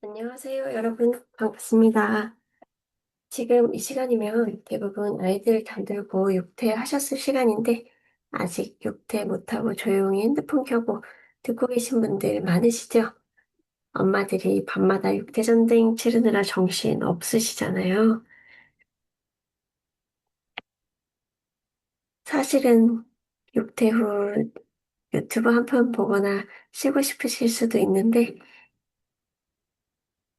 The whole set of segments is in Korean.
안녕하세요, 여러분. 반갑습니다. 지금 이 시간이면 대부분 아이들 잠들고 육퇴하셨을 시간인데, 아직 육퇴 못하고 조용히 핸드폰 켜고 듣고 계신 분들 많으시죠? 엄마들이 밤마다 육퇴 전쟁 치르느라 정신 없으시잖아요. 사실은 육퇴 후 유튜브 한 편 보거나 쉬고 싶으실 수도 있는데,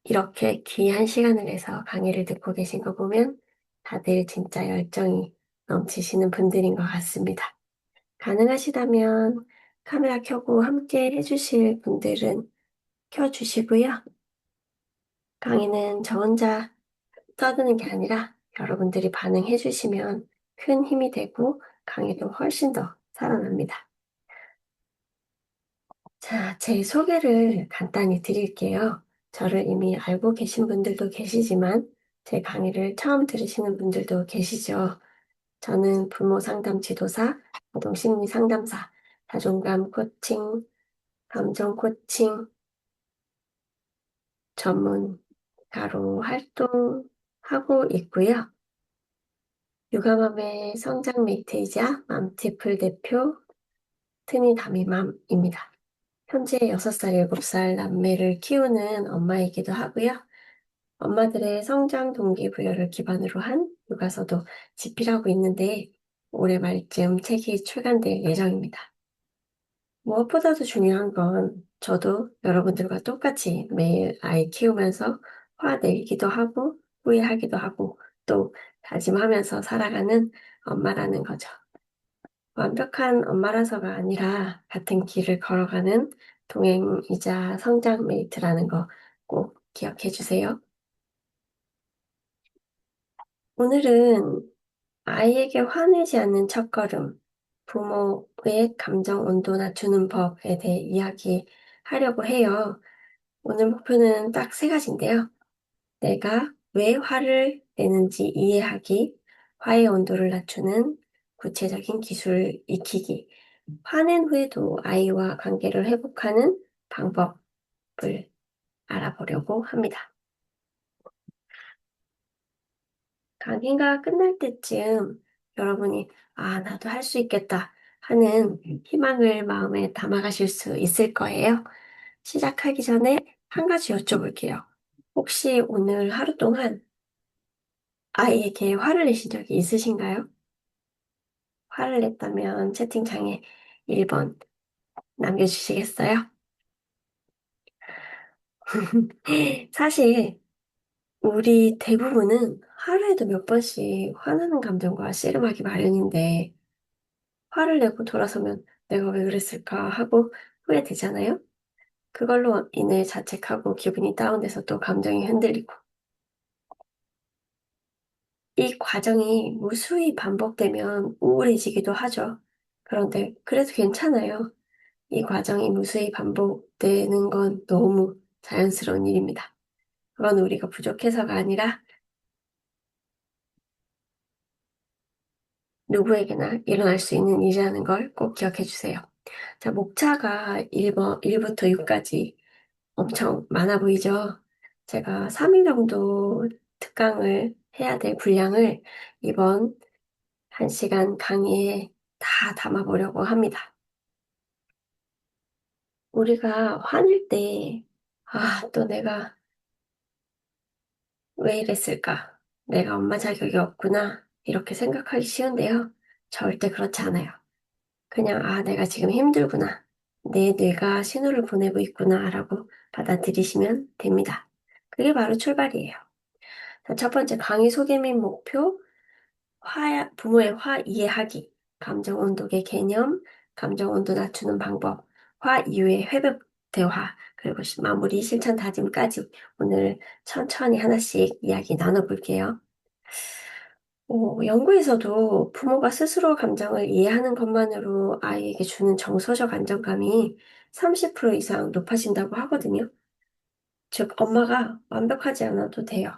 이렇게 귀한 시간을 내서 강의를 듣고 계신 거 보면 다들 진짜 열정이 넘치시는 분들인 것 같습니다. 가능하시다면 카메라 켜고 함께 해주실 분들은 켜주시고요. 강의는 저 혼자 떠드는 게 아니라 여러분들이 반응해주시면 큰 힘이 되고 강의도 훨씬 더 살아납니다. 자, 제 소개를 간단히 드릴게요. 저를 이미 알고 계신 분들도 계시지만 제 강의를 처음 들으시는 분들도 계시죠. 저는 부모 상담 지도사, 아동 심리 상담사, 자존감 코칭, 감정 코칭 전문가로 활동하고 있고요. 육아맘의 성장 메이트이자 맘티플 대표 트니다미맘입니다. 현재 6살, 7살 남매를 키우는 엄마이기도 하고요. 엄마들의 성장 동기부여를 기반으로 한 교과서도 집필하고 있는데 올해 말쯤 책이 출간될 예정입니다. 무엇보다도 중요한 건 저도 여러분들과 똑같이 매일 아이 키우면서 화내기도 하고 후회하기도 하고 또 다짐하면서 살아가는 엄마라는 거죠. 완벽한 엄마라서가 아니라 같은 길을 걸어가는 동행이자 성장 메이트라는 거 꼭 기억해 주세요. 오늘은 아이에게 화내지 않는 첫걸음, 부모의 감정 온도 낮추는 법에 대해 이야기하려고 해요. 오늘 목표는 딱 세 가지인데요. 내가 왜 화를 내는지 이해하기, 화의 온도를 낮추는 구체적인 기술 익히기, 화낸 후에도 아이와 관계를 회복하는 방법을 알아보려고 합니다. 강의가 끝날 때쯤 여러분이 나도 할 수 있겠다 하는 희망을 마음에 담아가실 수 있을 거예요. 시작하기 전에 한 가지 여쭤볼게요. 혹시 오늘 하루 동안 아이에게 화를 내신 적이 있으신가요? 화를 냈다면 채팅창에 1번 남겨주시겠어요? 사실 우리 대부분은 하루에도 몇 번씩 화나는 감정과 씨름하기 마련인데 화를 내고 돌아서면 내가 왜 그랬을까 하고 후회되잖아요? 그걸로 인해 자책하고 기분이 다운돼서 또 감정이 흔들리고 이 과정이 무수히 반복되면 우울해지기도 하죠. 그런데 그래도 괜찮아요. 이 과정이 무수히 반복되는 건 너무 자연스러운 일입니다. 그건 우리가 부족해서가 아니라 누구에게나 일어날 수 있는 일이라는 걸 꼭 기억해 주세요. 자, 목차가 1부터 6까지 엄청 많아 보이죠? 제가 3일 정도 특강을 해야 될 분량을 이번 1시간 강의에 다 담아보려고 합니다. 우리가 화낼 때, 또 내가 왜 이랬을까? 내가 엄마 자격이 없구나. 이렇게 생각하기 쉬운데요. 절대 그렇지 않아요. 그냥, 내가 지금 힘들구나. 내 뇌가 신호를 보내고 있구나. 라고 받아들이시면 됩니다. 그게 바로 출발이에요. 자, 첫 번째 강의 소개 및 목표, 부모의 화 이해하기, 감정 온도계 개념, 감정 온도 낮추는 방법, 화 이후의 회복 대화, 그리고 마무리 실천 다짐까지 오늘 천천히 하나씩 이야기 나눠볼게요. 연구에서도 부모가 스스로 감정을 이해하는 것만으로 아이에게 주는 정서적 안정감이 30% 이상 높아진다고 하거든요. 즉, 엄마가 완벽하지 않아도 돼요.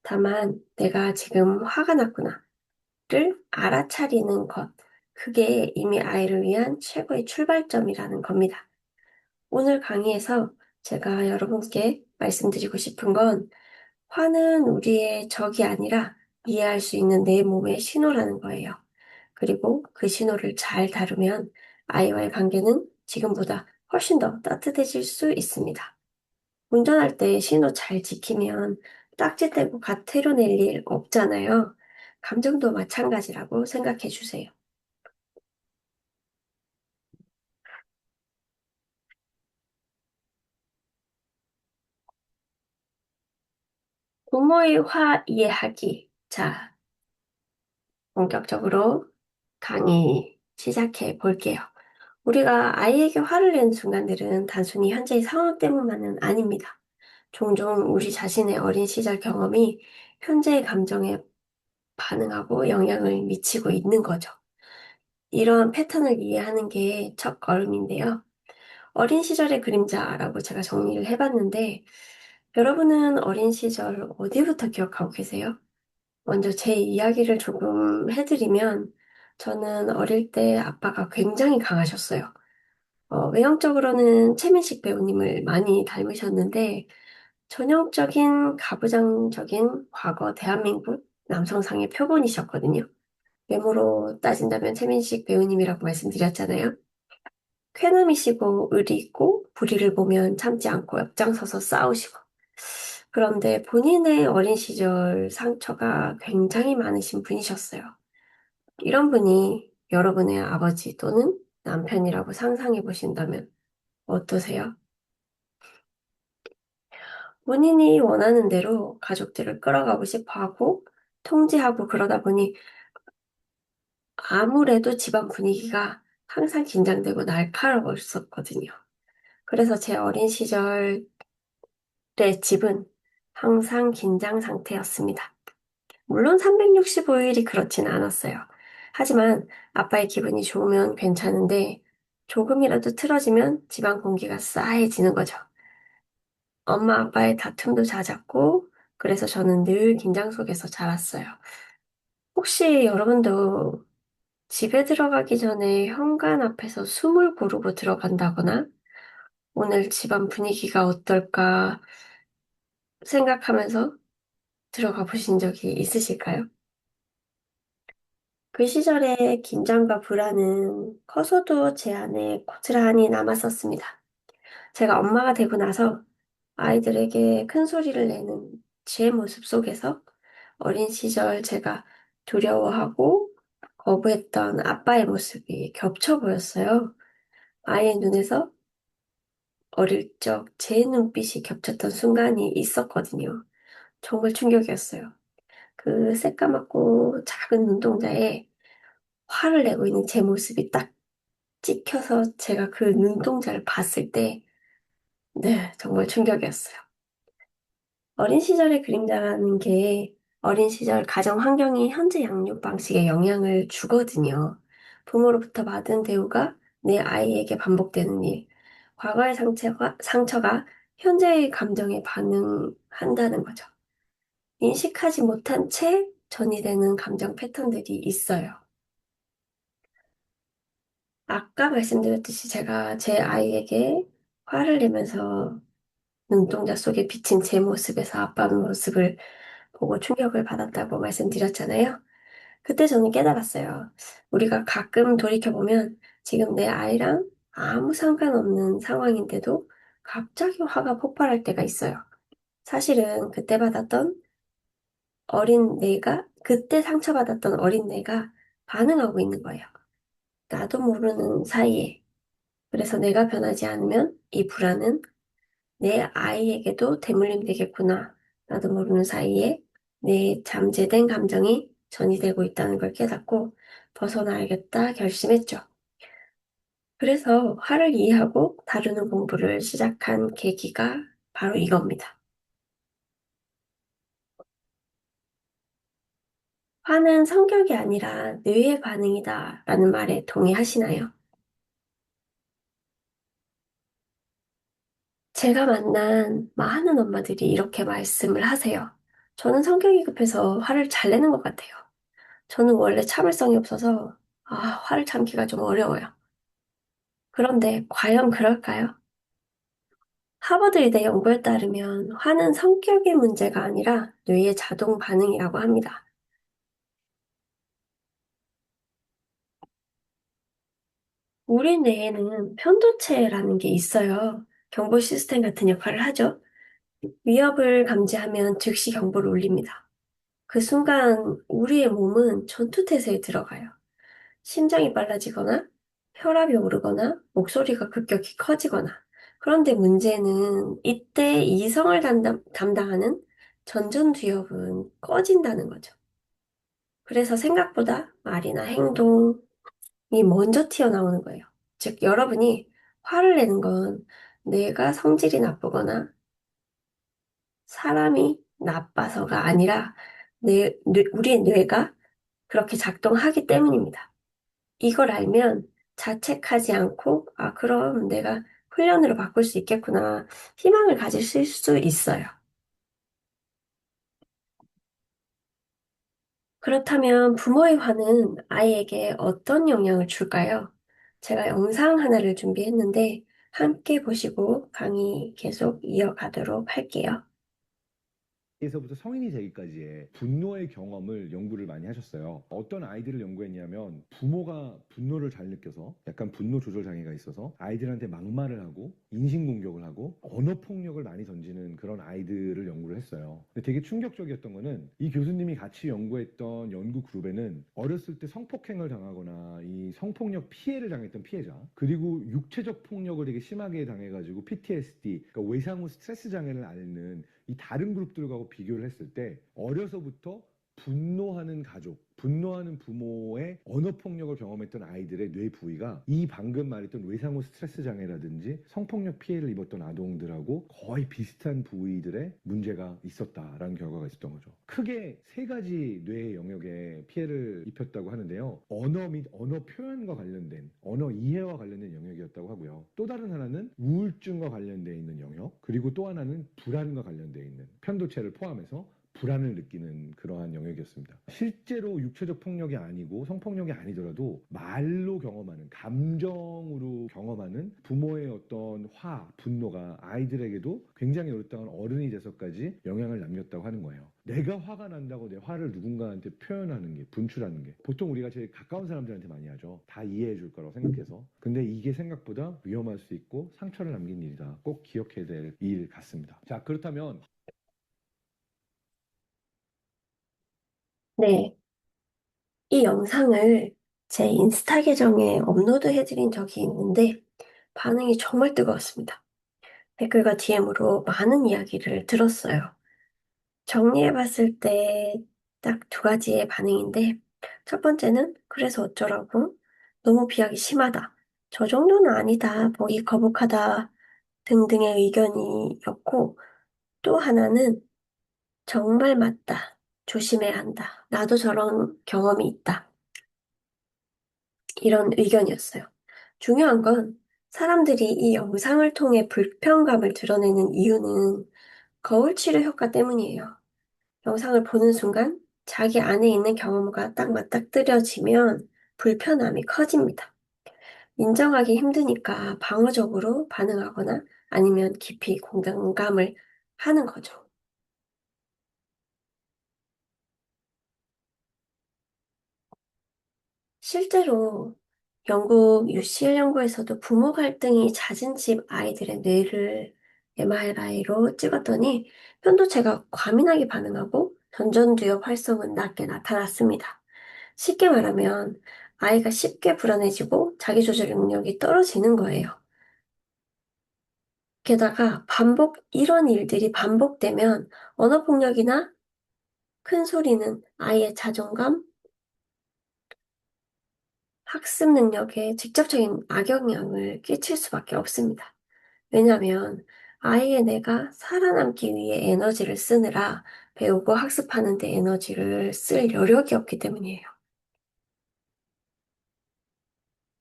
다만, 내가 지금 화가 났구나. 를 알아차리는 것. 그게 이미 아이를 위한 최고의 출발점이라는 겁니다. 오늘 강의에서 제가 여러분께 말씀드리고 싶은 건 화는 우리의 적이 아니라 이해할 수 있는 내 몸의 신호라는 거예요. 그리고 그 신호를 잘 다루면 아이와의 관계는 지금보다 훨씬 더 따뜻해질 수 있습니다. 운전할 때 신호 잘 지키면 딱지떼고 가태료 낼 일 없잖아요. 감정도 마찬가지라고 생각해 주세요. 부모의 화 이해하기. 자, 본격적으로 강의 시작해 볼게요. 우리가 아이에게 화를 내는 순간들은 단순히 현재의 상황 때문만은 아닙니다. 종종 우리 자신의 어린 시절 경험이 현재의 감정에 반응하고 영향을 미치고 있는 거죠. 이런 패턴을 이해하는 게 첫 걸음인데요. 어린 시절의 그림자라고 제가 정리를 해봤는데, 여러분은 어린 시절 어디부터 기억하고 계세요? 먼저 제 이야기를 조금 해드리면, 저는 어릴 때 아빠가 굉장히 강하셨어요. 외형적으로는 최민식 배우님을 많이 닮으셨는데, 전형적인 가부장적인 과거 대한민국 남성상의 표본이셨거든요. 외모로 따진다면 최민식 배우님이라고 말씀드렸잖아요. 쾌남이시고 의리 있고 불의를 보면 참지 않고 옆장서서 싸우시고. 그런데 본인의 어린 시절 상처가 굉장히 많으신 분이셨어요. 이런 분이 여러분의 아버지 또는 남편이라고 상상해 보신다면 어떠세요? 본인이 원하는 대로 가족들을 끌어가고 싶어 하고 통제하고 그러다 보니 아무래도 집안 분위기가 항상 긴장되고 날카로웠었거든요. 그래서 제 어린 시절의 집은 항상 긴장 상태였습니다. 물론 365일이 그렇진 않았어요. 하지만 아빠의 기분이 좋으면 괜찮은데 조금이라도 틀어지면 집안 공기가 싸해지는 거죠. 엄마 아빠의 다툼도 잦았고 그래서 저는 늘 긴장 속에서 자랐어요. 혹시 여러분도 집에 들어가기 전에 현관 앞에서 숨을 고르고 들어간다거나 오늘 집안 분위기가 어떨까 생각하면서 들어가 보신 적이 있으실까요? 그 시절의 긴장과 불안은 커서도 제 안에 고스란히 남았었습니다. 제가 엄마가 되고 나서 아이들에게 큰 소리를 내는 제 모습 속에서 어린 시절 제가 두려워하고 거부했던 아빠의 모습이 겹쳐 보였어요. 아이의 눈에서 어릴 적 제 눈빛이 겹쳤던 순간이 있었거든요. 정말 충격이었어요. 그 새까맣고 작은 눈동자에 화를 내고 있는 제 모습이 딱 찍혀서 제가 그 눈동자를 봤을 때, 네, 정말 충격이었어요. 어린 시절의 그림자라는 게 어린 시절 가정 환경이 현재 양육 방식에 영향을 주거든요. 부모로부터 받은 대우가 내 아이에게 반복되는 일, 과거의 상처가 현재의 감정에 반응한다는 거죠. 인식하지 못한 채 전이되는 감정 패턴들이 있어요. 아까 말씀드렸듯이 제가 제 아이에게 화를 내면서 눈동자 속에 비친 제 모습에서 아빠 모습을 보고 충격을 받았다고 말씀드렸잖아요. 그때 저는 깨달았어요. 우리가 가끔 돌이켜보면 지금 내 아이랑 아무 상관없는 상황인데도 갑자기 화가 폭발할 때가 있어요. 사실은 그때 상처받았던 어린 내가 반응하고 있는 거예요. 나도 모르는 사이에. 그래서 내가 변하지 않으면 이 불안은 내 아이에게도 대물림 되겠구나. 나도 모르는 사이에 내 잠재된 감정이 전이되고 있다는 걸 깨닫고 벗어나야겠다 결심했죠. 그래서 화를 이해하고 다루는 공부를 시작한 계기가 바로 이겁니다. 화는 성격이 아니라 뇌의 반응이다 라는 말에 동의하시나요? 제가 만난 많은 엄마들이 이렇게 말씀을 하세요. 저는 성격이 급해서 화를 잘 내는 것 같아요. 저는 원래 참을성이 없어서 화를 참기가 좀 어려워요. 그런데 과연 그럴까요? 하버드 의대 연구에 따르면 화는 성격의 문제가 아니라 뇌의 자동 반응이라고 합니다. 우리 뇌에는 편도체라는 게 있어요. 경보 시스템 같은 역할을 하죠. 위협을 감지하면 즉시 경보를 울립니다. 그 순간 우리의 몸은 전투태세에 들어가요. 심장이 빨라지거나 혈압이 오르거나 목소리가 급격히 커지거나. 그런데 문제는 이때 이성을 담당하는 전전두엽은 꺼진다는 거죠. 그래서 생각보다 말이나 행동이 먼저 튀어나오는 거예요. 즉, 여러분이 화를 내는 건 뇌가 성질이 나쁘거나 사람이 나빠서가 아니라 우리의 뇌가 그렇게 작동하기 때문입니다. 이걸 알면 자책하지 않고, 아, 그럼 내가 훈련으로 바꿀 수 있겠구나. 희망을 가지실 수 있어요. 그렇다면 부모의 화는 아이에게 어떤 영향을 줄까요? 제가 영상 하나를 준비했는데 함께 보시고 강의 계속 이어가도록 할게요. 에서부터 성인이 되기까지의 분노의 경험을 연구를 많이 하셨어요. 어떤 아이들을 연구했냐면 부모가 분노를 잘 느껴서 약간 분노 조절 장애가 있어서 아이들한테 막말을 하고 인신공격을 하고 언어 폭력을 많이 던지는 그런 아이들을 연구를 했어요. 근데 되게 충격적이었던 거는 이 교수님이 같이 연구했던 연구 그룹에는 어렸을 때 성폭행을 당하거나 이 성폭력 피해를 당했던 피해자, 그리고 육체적 폭력을 되게 심하게 당해가지고 PTSD, 그러니까 외상 후 스트레스 장애를 앓는 이 다른 그룹들과 비교를 했을 때 어려서부터 분노하는 가족, 분노하는 부모의 언어 폭력을 경험했던 아이들의 뇌 부위가 이 방금 말했던 외상후 스트레스 장애라든지 성폭력 피해를 입었던 아동들하고 거의 비슷한 부위들의 문제가 있었다라는 결과가 있었던 거죠. 크게 세 가지 뇌 영역에 피해를 입혔다고 하는데요. 언어 및 언어 표현과 관련된, 언어 이해와 관련된 영역이었다고 하고요. 또 다른 하나는 우울증과 관련되어 있는 영역, 그리고 또 하나는 불안과 관련되어 있는 편도체를 포함해서 불안을 느끼는 그러한 영역이었습니다. 실제로 육체적 폭력이 아니고 성폭력이 아니더라도 말로 경험하는, 감정으로 경험하는 부모의 어떤 화, 분노가 아이들에게도 굉장히 오랫동안 어른이 돼서까지 영향을 남겼다고 하는 거예요. 내가 화가 난다고 내 화를 누군가한테 표현하는 게, 분출하는 게 보통 우리가 제일 가까운 사람들한테 많이 하죠. 다 이해해 줄 거라고 생각해서. 근데 이게 생각보다 위험할 수 있고 상처를 남긴 일이다. 꼭 기억해야 될 일 같습니다. 자, 그렇다면 네, 이 영상을 제 인스타 계정에 업로드해드린 적이 있는데 반응이 정말 뜨거웠습니다. 댓글과 DM으로 많은 이야기를 들었어요. 정리해봤을 때 딱 두 가지의 반응인데, 첫 번째는 그래서 어쩌라고? 너무 비하기 심하다. 저 정도는 아니다. 보기 거북하다. 등등의 의견이었고, 또 하나는 정말 맞다. 조심해야 한다. 나도 저런 경험이 있다. 이런 의견이었어요. 중요한 건 사람들이 이 영상을 통해 불편감을 드러내는 이유는 거울 치료 효과 때문이에요. 영상을 보는 순간 자기 안에 있는 경험과 딱 맞닥뜨려지면 불편함이 커집니다. 인정하기 힘드니까 방어적으로 반응하거나 아니면 깊이 공감을 하는 거죠. 실제로 영국 UCL 연구에서도 부모 갈등이 잦은 집 아이들의 뇌를 MRI로 찍었더니 편도체가 과민하게 반응하고 전전두엽 활성은 낮게 나타났습니다. 쉽게 말하면 아이가 쉽게 불안해지고 자기조절 능력이 떨어지는 거예요. 게다가 이런 일들이 반복되면 언어폭력이나 큰 소리는 아이의 자존감, 학습 능력에 직접적인 악영향을 끼칠 수밖에 없습니다. 왜냐하면 아이의 뇌가 살아남기 위해 에너지를 쓰느라 배우고 학습하는 데 에너지를 쓸 여력이 없기 때문이에요.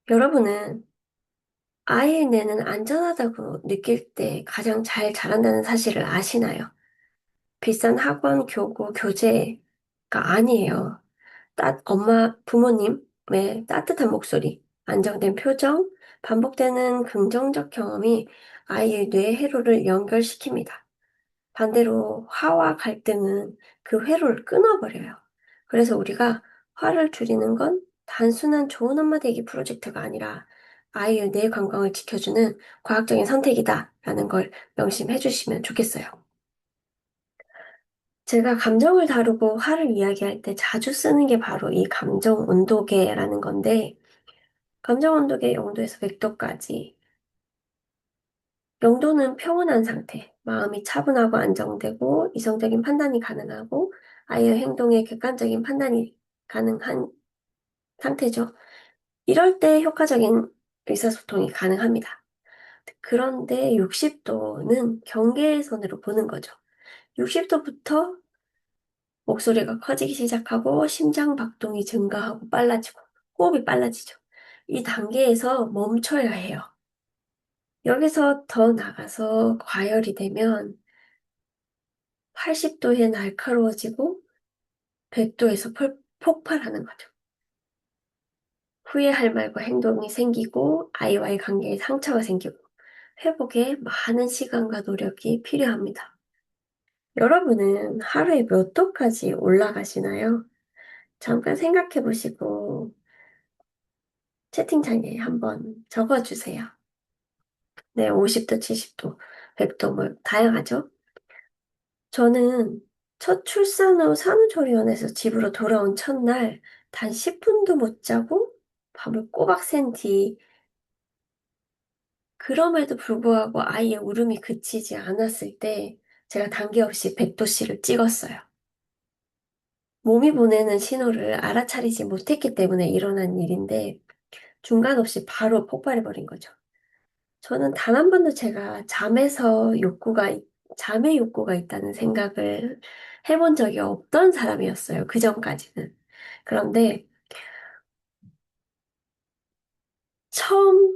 여러분은 아이의 뇌는 안전하다고 느낄 때 가장 잘 자란다는 사실을 아시나요? 비싼 학원, 교구, 교재가 아니에요. 부모님의 따뜻한 목소리, 안정된 표정, 반복되는 긍정적 경험이 아이의 뇌 회로를 연결시킵니다. 반대로 화와 갈등은 그 회로를 끊어버려요. 그래서 우리가 화를 줄이는 건 단순한 좋은 엄마 되기 프로젝트가 아니라 아이의 뇌 건강을 지켜주는 과학적인 선택이다라는 걸 명심해 주시면 좋겠어요. 제가 감정을 다루고 화를 이야기할 때 자주 쓰는 게 바로 이 감정 온도계라는 건데, 감정 온도계 0도에서 100도까지. 0도는 평온한 상태, 마음이 차분하고 안정되고 이성적인 판단이 가능하고 아이의 행동에 객관적인 판단이 가능한 상태죠. 이럴 때 효과적인 의사소통이 가능합니다. 그런데 60도는 경계선으로 보는 거죠. 60도부터 목소리가 커지기 시작하고 심장 박동이 증가하고 빨라지고 호흡이 빨라지죠. 이 단계에서 멈춰야 해요. 여기서 더 나가서 과열이 되면 80도에 날카로워지고 100도에서 폭발하는 거죠. 후회할 말과 행동이 생기고 아이와의 관계에 상처가 생기고 회복에 많은 시간과 노력이 필요합니다. 여러분은 하루에 몇 도까지 올라가시나요? 잠깐 생각해 보시고 채팅창에 한번 적어주세요. 네, 50도, 70도, 100도 뭐 다양하죠? 저는 첫 출산 후 산후조리원에서 집으로 돌아온 첫날 단 10분도 못 자고 밤을 꼬박 샌 뒤 그럼에도 불구하고 아이의 울음이 그치지 않았을 때 제가 단계 없이 100도씨를 찍었어요. 몸이 보내는 신호를 알아차리지 못했기 때문에 일어난 일인데 중간 없이 바로 폭발해버린 거죠. 저는 단 한 번도 제가 잠의 욕구가 있다는 생각을 해본 적이 없던 사람이었어요. 그 전까지는. 그런데 처음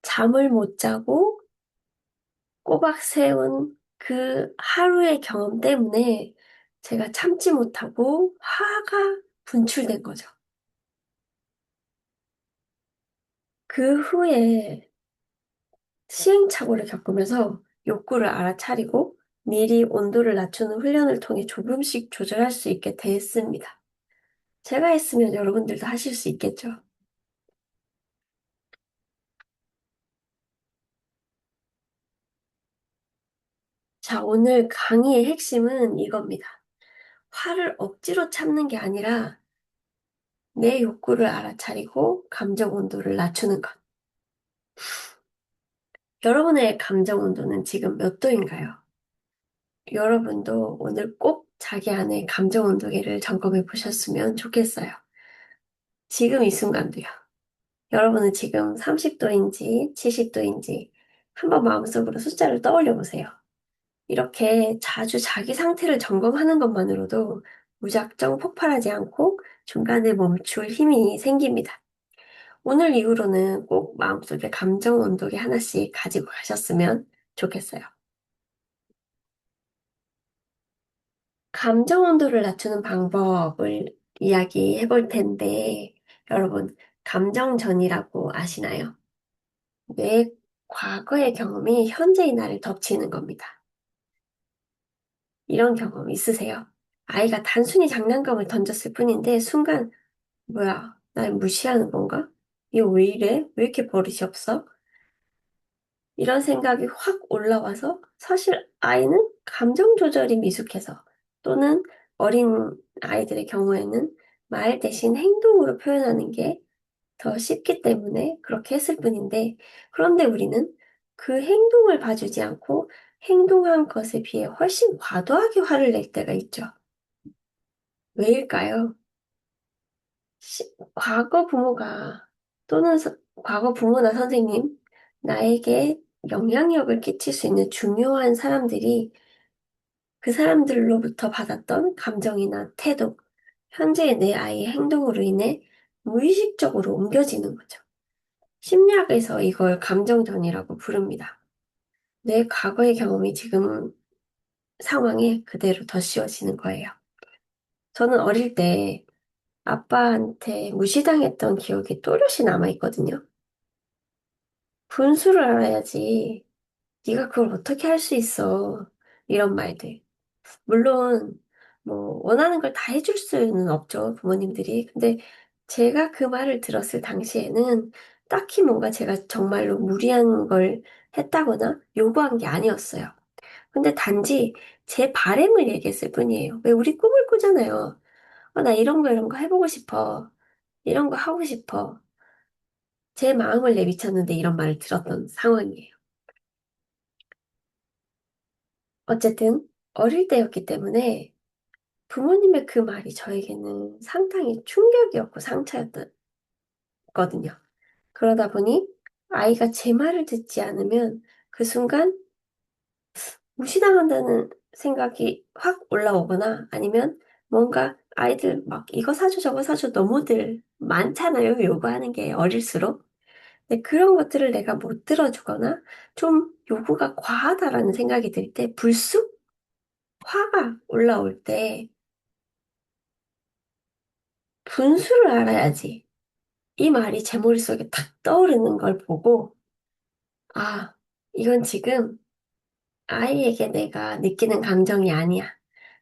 잠을 못 자고 꼬박 세운 그 하루의 경험 때문에 제가 참지 못하고 화가 분출된 거죠. 그 후에 시행착오를 겪으면서 욕구를 알아차리고 미리 온도를 낮추는 훈련을 통해 조금씩 조절할 수 있게 됐습니다. 제가 했으면 여러분들도 하실 수 있겠죠. 자, 오늘 강의의 핵심은 이겁니다. 화를 억지로 참는 게 아니라 내 욕구를 알아차리고 감정 온도를 낮추는 것. 여러분의 감정 온도는 지금 몇 도인가요? 여러분도 오늘 꼭 자기 안에 감정 온도계를 점검해 보셨으면 좋겠어요. 지금 이 순간도요. 여러분은 지금 30도인지 70도인지 한번 마음속으로 숫자를 떠올려 보세요. 이렇게 자주 자기 상태를 점검하는 것만으로도 무작정 폭발하지 않고 중간에 멈출 힘이 생깁니다. 오늘 이후로는 꼭 마음속에 감정 온도계 하나씩 가지고 가셨으면 좋겠어요. 감정 온도를 낮추는 방법을 이야기해 볼 텐데, 여러분, 감정전이라고 아시나요? 내 과거의 경험이 현재의 나를 덮치는 겁니다. 이런 경험 있으세요? 아이가 단순히 장난감을 던졌을 뿐인데, 순간, 뭐야, 날 무시하는 건가? 이거 왜 이래? 왜 이렇게 버릇이 없어? 이런 생각이 확 올라와서 사실 아이는 감정 조절이 미숙해서 또는 어린 아이들의 경우에는 말 대신 행동으로 표현하는 게 더 쉽기 때문에 그렇게 했을 뿐인데 그런데 우리는 그 행동을 봐주지 않고 행동한 것에 비해 훨씬 과도하게 화를 낼 때가 있죠. 왜일까요? 과거 부모가 또는 과거 부모나 선생님, 나에게 영향력을 끼칠 수 있는 중요한 사람들이 그 사람들로부터 받았던 감정이나 태도, 현재의 내 아이의 행동으로 인해 무의식적으로 옮겨지는 거죠. 심리학에서 이걸 감정전이라고 부릅니다. 내 과거의 경험이 지금 상황에 그대로 덧씌워지는 거예요. 저는 어릴 때 아빠한테 무시당했던 기억이 또렷이 남아있거든요. 분수를 알아야지. 네가 그걸 어떻게 할 수 있어. 이런 말들. 물론, 뭐, 원하는 걸 다 해줄 수는 없죠, 부모님들이. 근데 제가 그 말을 들었을 당시에는 딱히 뭔가 제가 정말로 무리한 걸 했다거나 요구한 게 아니었어요. 근데 단지 제 바램을 얘기했을 뿐이에요. 왜 우리 꿈을 꾸잖아요. 나 이런 거 해보고 싶어. 이런 거 하고 싶어. 제 마음을 내비쳤는데 이런 말을 들었던 상황이에요. 어쨌든 어릴 때였기 때문에 부모님의 그 말이 저에게는 상당히 충격이었고 상처였거든요. 그러다 보니 아이가 제 말을 듣지 않으면 그 순간 무시당한다는 생각이 확 올라오거나 아니면 뭔가 아이들 막 이거 사줘 저거 사줘 너무들 많잖아요. 요구하는 게 어릴수록. 근데 그런 것들을 내가 못 들어주거나 좀 요구가 과하다라는 생각이 들 때 불쑥 화가 올라올 때 분수를 알아야지. 이 말이 제 머릿속에 탁 떠오르는 걸 보고 아, 이건 지금 아이에게 내가 느끼는 감정이 아니야.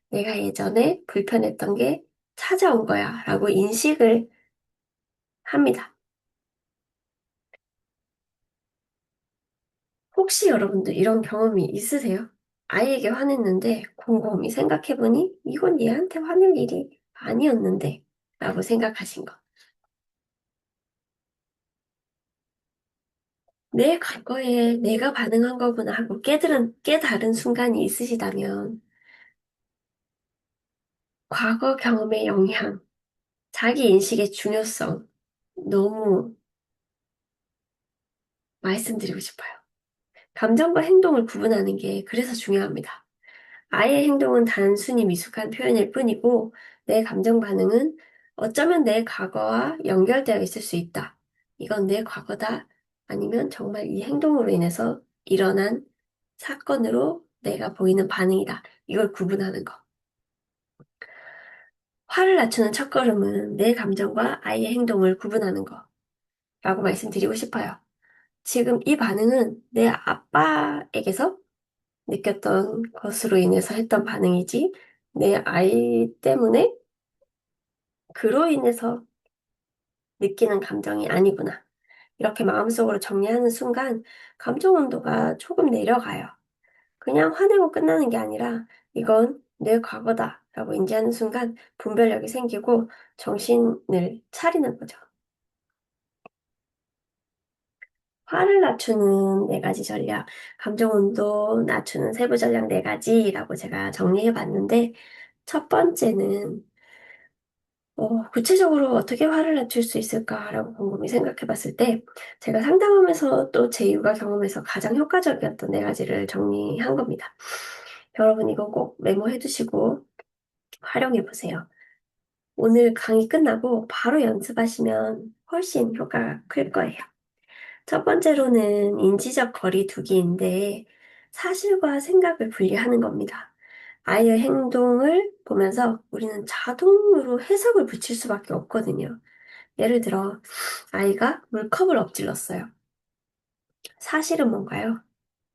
내가 예전에 불편했던 게 찾아온 거야. 라고 인식을 합니다. 혹시 여러분들 이런 경험이 있으세요? 아이에게 화냈는데 곰곰이 생각해보니 이건 얘한테 화낼 일이 아니었는데 라고 생각하신 거. 내 과거에 내가 반응한 거구나 하고 깨달은 순간이 있으시다면 과거 경험의 영향, 자기 인식의 중요성 너무 말씀드리고 싶어요. 감정과 행동을 구분하는 게 그래서 중요합니다. 아이의 행동은 단순히 미숙한 표현일 뿐이고 내 감정 반응은 어쩌면 내 과거와 연결되어 있을 수 있다. 이건 내 과거다. 아니면 정말 이 행동으로 인해서 일어난 사건으로 내가 보이는 반응이다. 이걸 구분하는 거. 화를 낮추는 첫걸음은 내 감정과 아이의 행동을 구분하는 거라고 말씀드리고 싶어요. 지금 이 반응은 내 아빠에게서 느꼈던 것으로 인해서 했던 반응이지, 내 아이 때문에 그로 인해서 느끼는 감정이 아니구나. 이렇게 마음속으로 정리하는 순간 감정 온도가 조금 내려가요. 그냥 화내고 끝나는 게 아니라 이건 내 과거다 라고 인지하는 순간 분별력이 생기고 정신을 차리는 거죠. 화를 낮추는 네 가지 전략, 감정 온도 낮추는 세부 전략 네 가지라고 제가 정리해 봤는데, 첫 번째는, 구체적으로 어떻게 화를 낮출 수 있을까라고 곰곰이 생각해 봤을 때, 제가 상담하면서 또 제 육아 경험에서 가장 효과적이었던 네 가지를 정리한 겁니다. 여러분 이거 꼭 메모해 두시고 활용해 보세요. 오늘 강의 끝나고 바로 연습하시면 훨씬 효과가 클 거예요. 첫 번째로는 인지적 거리두기인데 사실과 생각을 분리하는 겁니다. 아이의 행동을 보면서 우리는 자동으로 해석을 붙일 수밖에 없거든요. 예를 들어 아이가 물컵을 엎질렀어요. 사실은 뭔가요?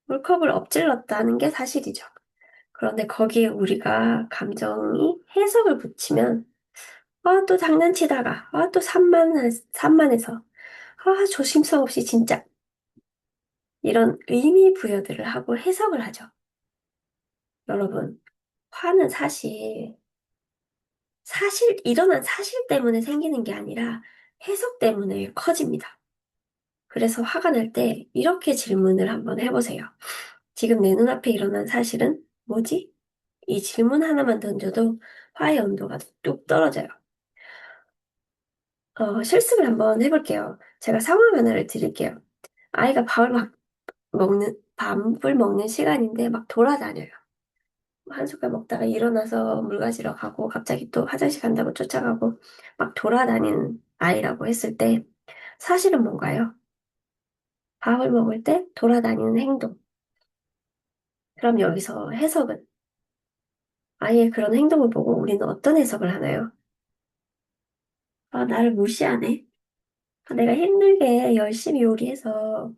물컵을 엎질렀다는 게 사실이죠. 그런데 거기에 우리가 감정이 해석을 붙이면 또 장난치다가 또 산만해서 조심성 없이 진짜 이런 의미 부여들을 하고 해석을 하죠. 여러분, 화는 일어난 사실 때문에 생기는 게 아니라 해석 때문에 커집니다. 그래서 화가 날 때 이렇게 질문을 한번 해보세요. 지금 내 눈앞에 일어난 사실은 뭐지? 이 질문 하나만 던져도 화의 온도가 뚝 떨어져요. 실습을 한번 해볼게요. 제가 상황 하나를 드릴게요. 아이가 밥을 먹는 시간인데 막 돌아다녀요. 한 숟갈 먹다가 일어나서 물 가지러 가고 갑자기 또 화장실 간다고 쫓아가고 막 돌아다니는 아이라고 했을 때 사실은 뭔가요? 밥을 먹을 때 돌아다니는 행동. 그럼 여기서 해석은 아이의 그런 행동을 보고 우리는 어떤 해석을 하나요? 나를 무시하네. 내가 힘들게 열심히 요리해서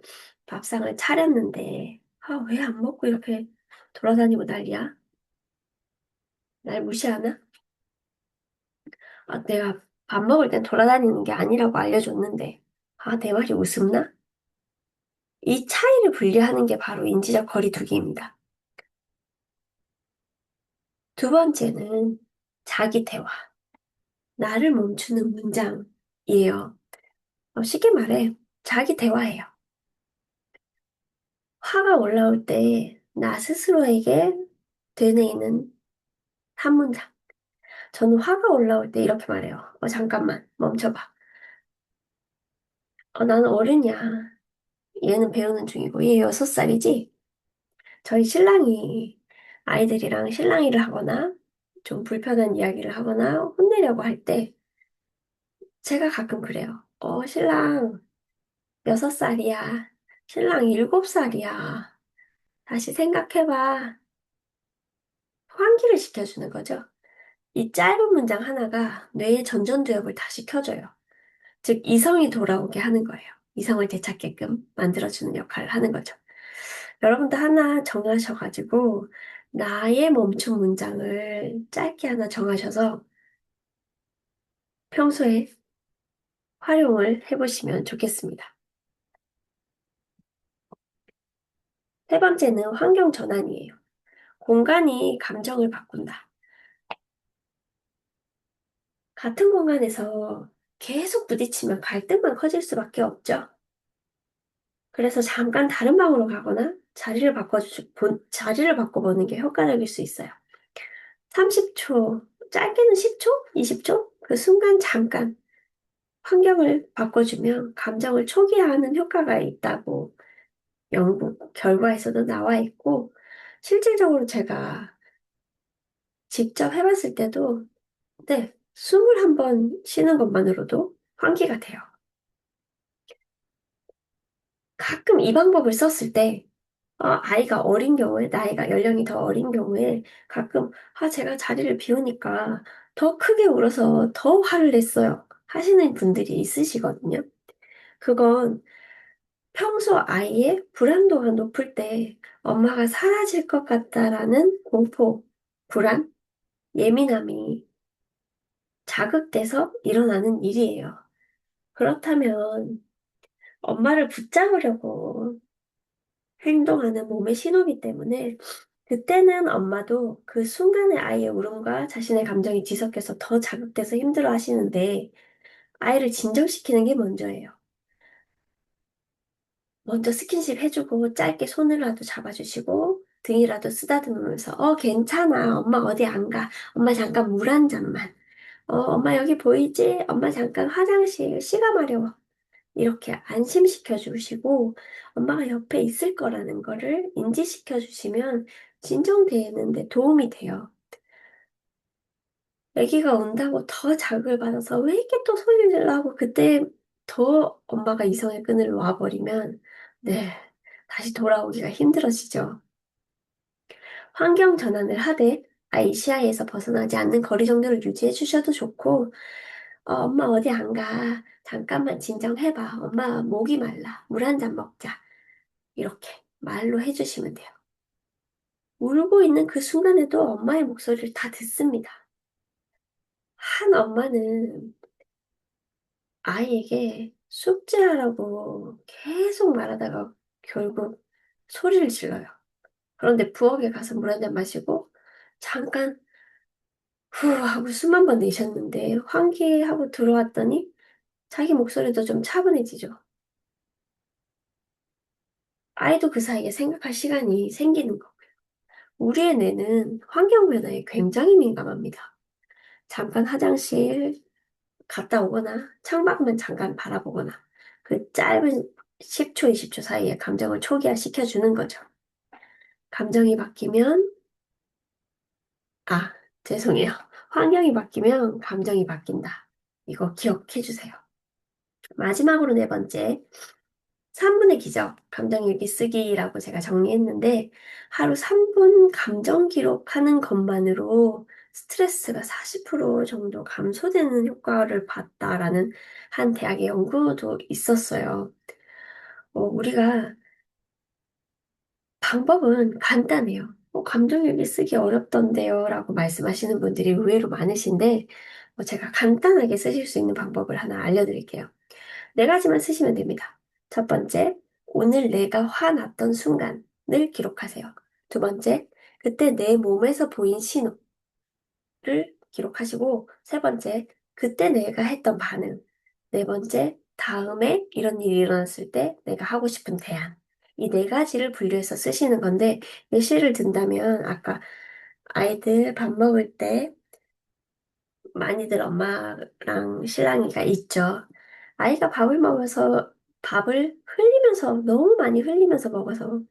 밥상을 차렸는데, 아, 왜 안 먹고 이렇게 돌아다니고 난리야? 날 무시하나? 아, 내가 밥 먹을 땐 돌아다니는 게 아니라고 알려줬는데, 아, 내 말이 우습나? 이 차이를 분리하는 게 바로 인지적 거리두기입니다. 두 번째는 자기 대화. 나를 멈추는 문장이에요. 쉽게 말해, 자기 대화예요. 화가 올라올 때 나 스스로에게 되뇌이는 한 문장. 저는 화가 올라올 때 이렇게 말해요. 잠깐만, 멈춰봐. 나는 어른이야. 얘는 배우는 중이고, 얘 6살이지? 저희 신랑이 아이들이랑 실랑이를 하거나, 좀 불편한 이야기를 하거나, 혼내려고 할 때, 제가 가끔 그래요. 신랑 6살이야. 신랑 7살이야. 다시 생각해봐. 환기를 시켜주는 거죠. 이 짧은 문장 하나가 뇌의 전전두엽을 다시 켜줘요. 즉, 이성이 돌아오게 하는 거예요. 이성을 되찾게끔 만들어주는 역할을 하는 거죠. 여러분도 하나 정하셔가지고, 나의 멈춤 문장을 짧게 하나 정하셔서 평소에 활용을 해보시면 좋겠습니다. 세 번째는 환경 전환이에요. 공간이 감정을 바꾼다. 같은 공간에서 계속 부딪히면 갈등만 커질 수밖에 없죠. 그래서 잠깐 다른 방으로 가거나 자리를 바꿔보는 게 효과적일 수 있어요. 30초, 짧게는 10초, 20초? 그 순간 잠깐 환경을 바꿔주면 감정을 초기화하는 효과가 있다고 연구 결과에서도 나와 있고, 실질적으로 제가 직접 해봤을 때도, 네, 숨을 한번 쉬는 것만으로도 환기가 돼요. 가끔 이 방법을 썼을 때, 아이가 어린 경우에, 나이가 연령이 더 어린 경우에 가끔, 제가 자리를 비우니까 더 크게 울어서 더 화를 냈어요. 하시는 분들이 있으시거든요. 그건 평소 아이의 불안도가 높을 때 엄마가 사라질 것 같다라는 공포, 불안, 예민함이 자극돼서 일어나는 일이에요. 그렇다면 엄마를 붙잡으려고 행동하는 몸의 신호기 때문에 그때는 엄마도 그 순간의 아이의 울음과 자신의 감정이 뒤섞여서 더 자극돼서 힘들어 하시는데 아이를 진정시키는 게 먼저예요. 먼저 스킨십 해주고 짧게 손을라도 잡아주시고 등이라도 쓰다듬으면서 괜찮아. 엄마 어디 안 가. 엄마 잠깐 물 한 잔만. 엄마 여기 보이지? 엄마 잠깐 화장실 시가 마려워. 이렇게 안심시켜 주시고 엄마가 옆에 있을 거라는 거를 인지시켜 주시면 진정되는데 도움이 돼요. 아기가 운다고 더 자극을 받아서 왜 이렇게 또 소리를 질러 하고 그때 더 엄마가 이성의 끈을 놔버리면 네, 다시 돌아오기가 힘들어지죠. 환경 전환을 하되 아이 시야에서 벗어나지 않는 거리 정도를 유지해 주셔도 좋고 엄마 어디 안 가. 잠깐만 진정해봐. 엄마 목이 말라. 물 한 잔 먹자. 이렇게 말로 해주시면 돼요. 울고 있는 그 순간에도 엄마의 목소리를 다 듣습니다. 한 엄마는 아이에게 숙제하라고 계속 말하다가 결국 소리를 질러요. 그런데 부엌에 가서 물 한 잔 마시고 잠깐 후 하고 숨 한 번 내셨는데 환기하고 들어왔더니 자기 목소리도 좀 차분해지죠. 아이도 그 사이에 생각할 시간이 생기는 거고요. 우리의 뇌는 환경 변화에 굉장히 민감합니다. 잠깐 화장실 갔다 오거나 창밖만 잠깐 바라보거나 그 짧은 10초, 20초 사이에 감정을 초기화 시켜주는 거죠. 감정이 바뀌면, 아, 죄송해요. 환경이 바뀌면 감정이 바뀐다. 이거 기억해 주세요. 마지막으로 네 번째, 3분의 기적, 감정일기 쓰기라고 제가 정리했는데, 하루 3분 감정 기록하는 것만으로 스트레스가 40% 정도 감소되는 효과를 봤다라는 한 대학의 연구도 있었어요. 우리가 방법은 간단해요. 감정일기 쓰기 어렵던데요. 라고 말씀하시는 분들이 의외로 많으신데, 제가 간단하게 쓰실 수 있는 방법을 하나 알려드릴게요. 네 가지만 쓰시면 됩니다. 첫 번째, 오늘 내가 화났던 순간을 기록하세요. 두 번째, 그때 내 몸에서 보인 신호를 기록하시고, 세 번째, 그때 내가 했던 반응. 네 번째, 다음에 이런 일이 일어났을 때 내가 하고 싶은 대안. 이 네 가지를 분류해서 쓰시는 건데, 예시를 든다면, 아까 아이들 밥 먹을 때 많이들 엄마랑 신랑이가 있죠. 아이가 밥을 먹어서 밥을 흘리면서 너무 많이 흘리면서 먹어서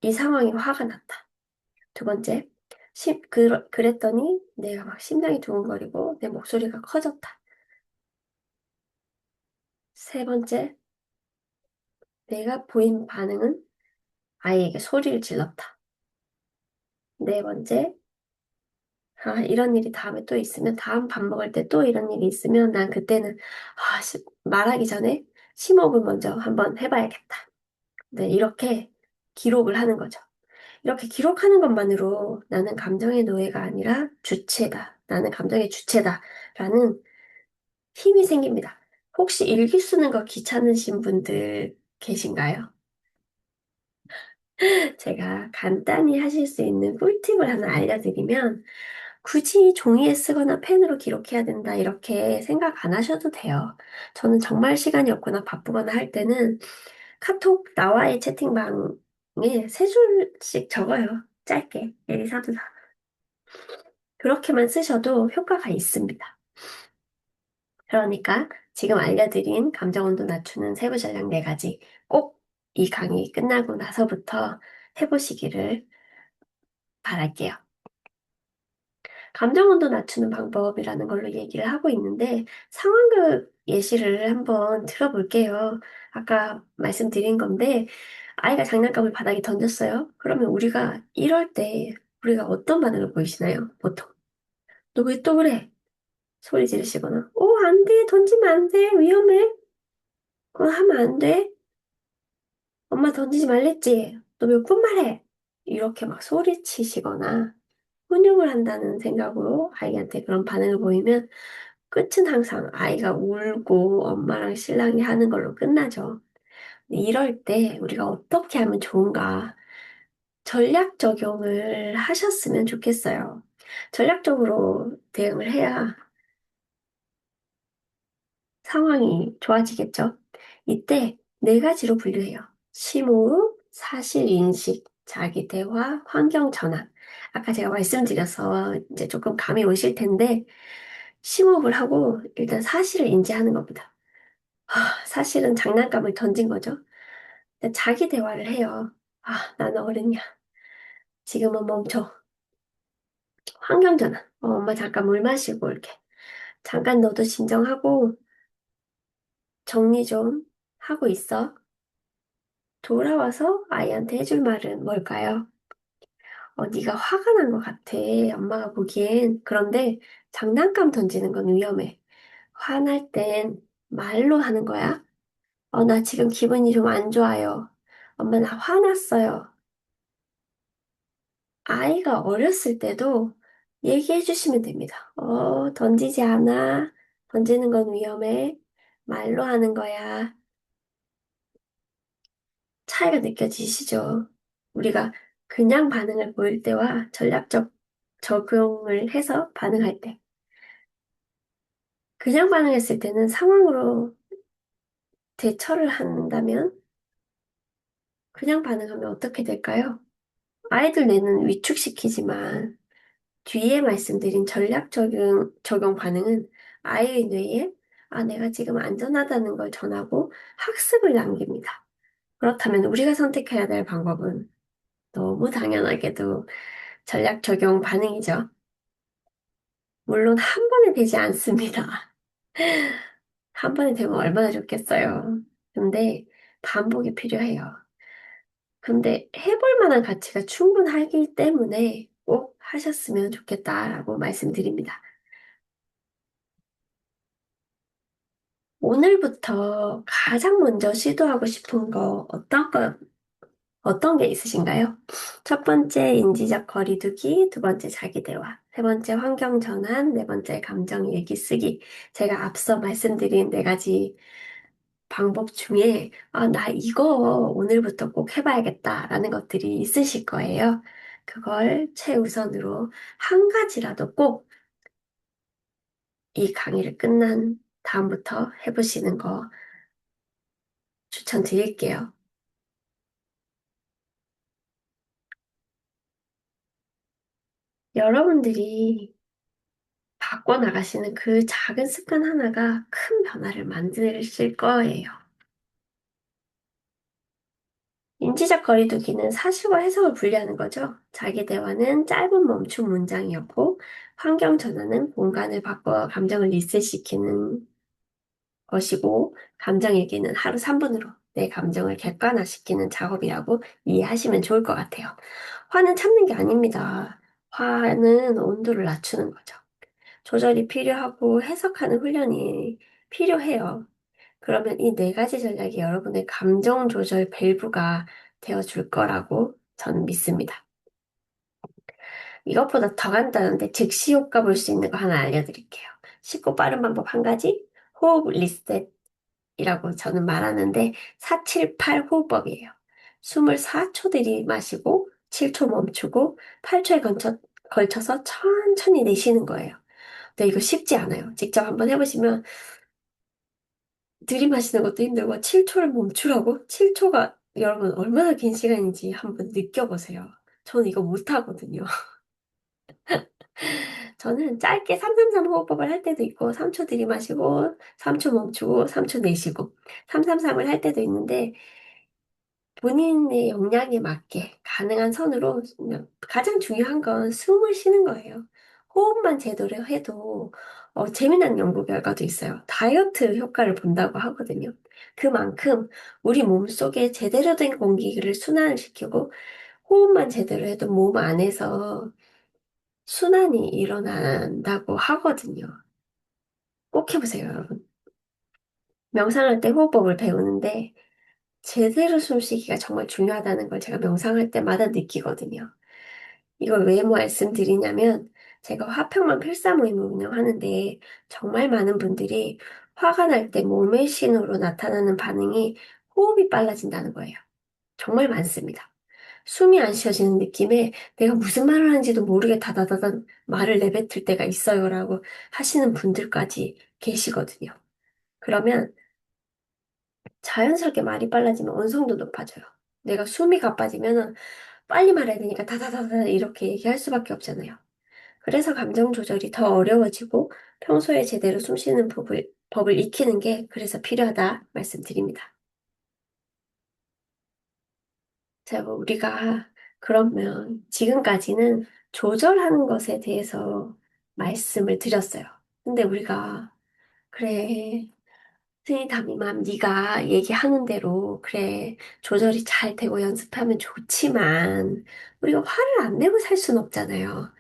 이 상황이 화가 났다. 두 번째, 그랬더니 내가 막 심장이 두근거리고 내 목소리가 커졌다. 세 번째, 내가 보인 반응은 아이에게 소리를 질렀다. 네 번째, 이런 일이 다음에 또 있으면 다음 밥 먹을 때 또 이런 일이 있으면 난 그때는 말하기 전에 심호흡을 먼저 한번 해봐야겠다. 네, 이렇게 기록을 하는 거죠. 이렇게 기록하는 것만으로 나는 감정의 노예가 아니라 주체다. 나는 감정의 주체다. 라는 힘이 생깁니다. 혹시 일기 쓰는 거 귀찮으신 분들 계신가요? 제가 간단히 하실 수 있는 꿀팁을 하나 알려드리면 굳이 종이에 쓰거나 펜으로 기록해야 된다 이렇게 생각 안 하셔도 돼요. 저는 정말 시간이 없거나 바쁘거나 할 때는 카톡 나와의 채팅방에 세 줄씩 적어요. 짧게 예리사두사. 그렇게만 쓰셔도 효과가 있습니다. 그러니까 지금 알려드린 감정온도 낮추는 세부 전략 네 가지 꼭 이 강의 끝나고 나서부터 해보시기를 바랄게요. 감정온도 낮추는 방법이라는 걸로 얘기를 하고 있는데 상황극 예시를 한번 들어볼게요. 아까 말씀드린 건데 아이가 장난감을 바닥에 던졌어요. 그러면 우리가 이럴 때 우리가 어떤 반응을 보이시나요? 보통. 너 왜 또 그래? 소리 지르시거나 안 돼. 던지면 안 돼. 위험해. 그거 하면 안 돼. 엄마 던지지 말랬지. 너 몇 번 말해. 이렇게 막 소리치시거나 훈육을 한다는 생각으로 아이한테 그런 반응을 보이면 끝은 항상 아이가 울고 엄마랑 신랑이 하는 걸로 끝나죠. 이럴 때 우리가 어떻게 하면 좋은가 전략 적용을 하셨으면 좋겠어요. 전략적으로 대응을 해야 상황이 좋아지겠죠. 이때 네 가지로 분류해요. 심호흡, 사실인식, 자기 대화, 환경 전환. 아까 제가 말씀드려서 이제 조금 감이 오실 텐데, 심호흡을 하고 일단 사실을 인지하는 겁니다. 사실은 장난감을 던진 거죠. 근데 자기 대화를 해요. 나는 어른이야. 지금은 멈춰. 환경 전환. 엄마 잠깐 물 마시고 이렇게. 잠깐 너도 진정하고 정리 좀 하고 있어. 돌아와서 아이한테 해줄 말은 뭘까요? 네가 화가 난 것 같아. 엄마가 보기엔. 그런데 장난감 던지는 건 위험해. 화날 땐 말로 하는 거야. 나 지금 기분이 좀 안 좋아요. 엄마 나 화났어요. 아이가 어렸을 때도 얘기해 주시면 됩니다. 던지지 않아. 던지는 건 위험해. 말로 하는 거야. 차이가 느껴지시죠? 우리가 그냥 반응을 보일 때와 전략적 적용을 해서 반응할 때. 그냥 반응했을 때는 상황으로 대처를 한다면 그냥 반응하면 어떻게 될까요? 아이들 뇌는 위축시키지만 뒤에 말씀드린 전략 적용 반응은 아이의 뇌에 내가 지금 안전하다는 걸 전하고 학습을 남깁니다. 그렇다면 우리가 선택해야 될 방법은 너무 당연하게도 전략 적용 반응이죠. 물론 한 번에 되지 않습니다. 한 번에 되면 얼마나 좋겠어요. 근데 반복이 필요해요. 근데 해볼 만한 가치가 충분하기 때문에 꼭 하셨으면 좋겠다라고 말씀드립니다. 오늘부터 가장 먼저 시도하고 싶은 거 어떤 거 어떤 게 있으신가요? 첫 번째, 인지적 거리두기, 두 번째, 자기 대화, 세 번째, 환경 전환, 네 번째, 감정 일기 쓰기. 제가 앞서 말씀드린 네 가지 방법 중에, 아, 나 이거 오늘부터 꼭 해봐야겠다라는 것들이 있으실 거예요. 그걸 최우선으로 한 가지라도 꼭 이 강의를 끝난 다음부터 해보시는 거 추천드릴게요. 여러분들이 바꿔나가시는 그 작은 습관 하나가 큰 변화를 만드실 거예요. 인지적 거리두기는 사실과 해석을 분리하는 거죠. 자기 대화는 짧은 멈춤 문장이었고, 환경 전환은 공간을 바꿔 감정을 리셋시키는 것이고, 감정 일기는 하루 3분으로 내 감정을 객관화시키는 작업이라고 이해하시면 좋을 것 같아요. 화는 참는 게 아닙니다. 화는 온도를 낮추는 거죠. 조절이 필요하고 해석하는 훈련이 필요해요. 그러면 이 네 가지 전략이 여러분의 감정 조절 밸브가 되어 줄 거라고 저는 믿습니다. 이것보다 더 간단한데 즉시 효과 볼 수 있는 거 하나 알려드릴게요. 쉽고 빠른 방법 한 가지, 호흡 리셋이라고 저는 말하는데 478 호흡법이에요. 숨을 4초 들이마시고 7초 멈추고 8초에 걸쳐서 천천히 내쉬는 거예요. 근데 이거 쉽지 않아요. 직접 한번 해보시면 들이마시는 것도 힘들고 7초를 멈추라고? 7초가 여러분 얼마나 긴 시간인지 한번 느껴보세요. 저는 이거 못하거든요. 저는 짧게 333 호흡법을 할 때도 있고 3초 들이마시고 3초 멈추고 3초 내쉬고 333을 할 때도 있는데 본인의 역량에 맞게 가능한 선으로 가장 중요한 건 숨을 쉬는 거예요. 호흡만 제대로 해도 재미난 연구 결과도 있어요. 다이어트 효과를 본다고 하거든요. 그만큼 우리 몸속에 제대로 된 공기를 순환을 시키고 호흡만 제대로 해도 몸 안에서 순환이 일어난다고 하거든요. 꼭 해보세요, 여러분. 명상할 때 호흡법을 배우는데 제대로 숨쉬기가 정말 중요하다는 걸 제가 명상할 때마다 느끼거든요. 이걸 왜 말씀드리냐면 제가 화평만 필사 모임을 운영하는데 정말 많은 분들이 화가 날 때 몸의 신호로 나타나는 반응이 호흡이 빨라진다는 거예요. 정말 많습니다. 숨이 안 쉬어지는 느낌에 내가 무슨 말을 하는지도 모르게 다다다다 말을 내뱉을 때가 있어요라고 하시는 분들까지 계시거든요. 그러면 자연스럽게 말이 빨라지면 언성도 높아져요. 내가 숨이 가빠지면 빨리 말해야 되니까 다다다다 이렇게 얘기할 수밖에 없잖아요. 그래서 감정 조절이 더 어려워지고 평소에 제대로 숨 쉬는 법을 익히는 게 그래서 필요하다 말씀드립니다. 자, 우리가 그러면 지금까지는 조절하는 것에 대해서 말씀을 드렸어요. 근데 우리가 그래, 스니담이맘 네가 얘기하는 대로 그래 조절이 잘 되고 연습하면 좋지만 우리가 화를 안 내고 살 순 없잖아요.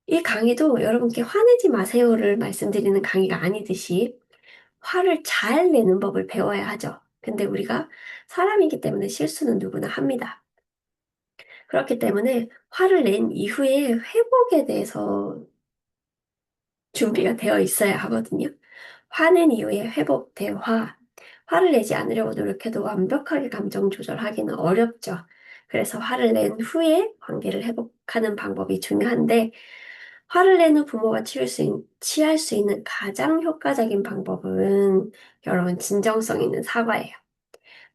이 강의도 여러분께 화내지 마세요를 말씀드리는 강의가 아니듯이 화를 잘 내는 법을 배워야 하죠. 근데 우리가 사람이기 때문에 실수는 누구나 합니다. 그렇기 때문에 화를 낸 이후에 회복에 대해서 준비가 되어 있어야 하거든요. 화낸 이후에 회복, 대화, 화를 내지 않으려고 노력해도 완벽하게 감정 조절하기는 어렵죠. 그래서 화를 낸 후에 관계를 회복하는 방법이 중요한데, 화를 낸 후 부모가 취할 수 있는 가장 효과적인 방법은 여러분 진정성 있는 사과예요.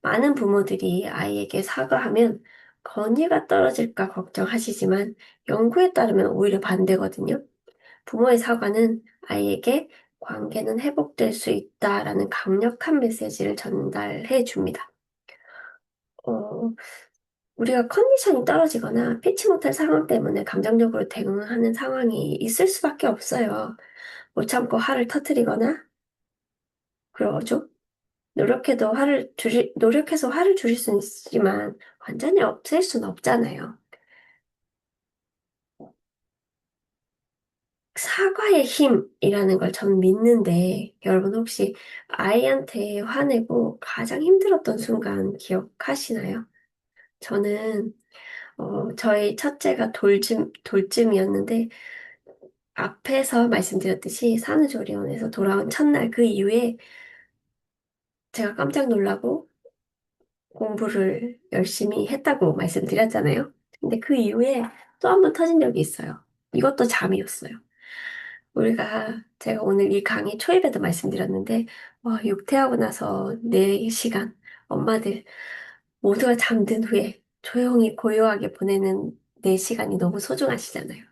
많은 부모들이 아이에게 사과하면 건의가 떨어질까 걱정하시지만 연구에 따르면 오히려 반대거든요. 부모의 사과는 아이에게 관계는 회복될 수 있다라는 강력한 메시지를 전달해 줍니다. 어, 우리가 컨디션이 떨어지거나 피치 못할 상황 때문에 감정적으로 대응하는 상황이 있을 수밖에 없어요. 못 참고 화를 터뜨리거나 그러죠. 노력해서 화를 줄일 수는 있지만 완전히 없앨 수는 없잖아요. 사과의 힘이라는 걸 저는 믿는데, 여러분 혹시 아이한테 화내고 가장 힘들었던 순간 기억하시나요? 저는, 저희 첫째가 돌쯤이었는데, 앞에서 말씀드렸듯이 산후조리원에서 돌아온 첫날 그 이후에 제가 깜짝 놀라고 공부를 열심히 했다고 말씀드렸잖아요. 근데 그 이후에 또 한 번 터진 적이 있어요. 이것도 잠이었어요. 제가 오늘 이 강의 초입에도 말씀드렸는데, 육퇴하고 나서 4시간, 엄마들 모두가 잠든 후에 조용히 고요하게 보내는 4시간이 너무 소중하시잖아요.